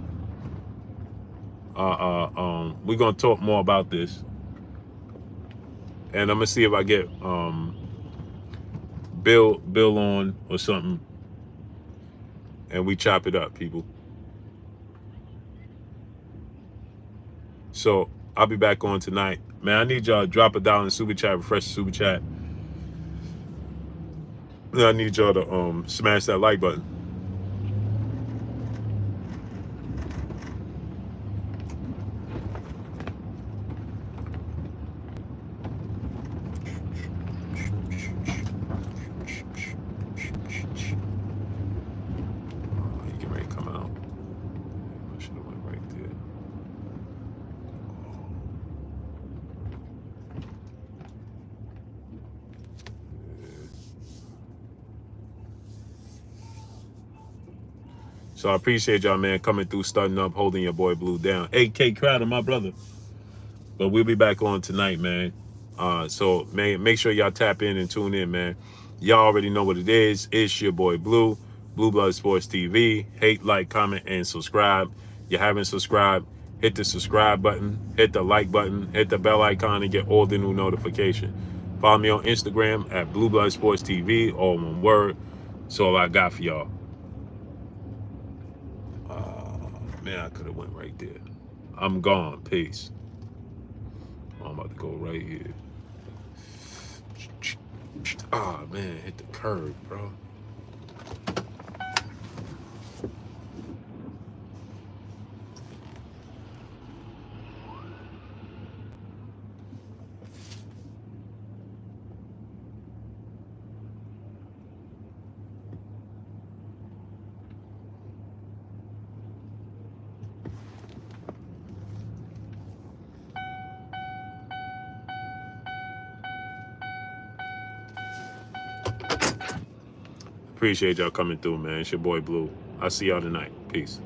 We're gonna talk more about this, and I'm gonna see if I get Bill on or something, and we chop it up, people. So I'll be back on tonight, man. I need y'all to drop $1 in the super chat, refresh the super chat. And I need y'all to smash that like button. So I appreciate y'all, man, coming through, starting up, holding your boy Blue down. AK Crowder, my brother. But we'll be back on tonight, man. So make sure y'all tap in and tune in, man. Y'all already know what it is. It's your boy Blue, Blue Blood Sports TV. Hate, like, comment, and subscribe. You haven't subscribed, hit the subscribe button, hit the like button, hit the bell icon, and get all the new notifications. Follow me on Instagram at Blue Blood Sports TV, all one word. That's all I got for y'all. Man, I could have went right there. I'm gone. Peace. I'm about to go right here. Ah, man, hit the curb, bro. Appreciate y'all coming through, man. It's your boy Blue. I'll see y'all tonight. Peace.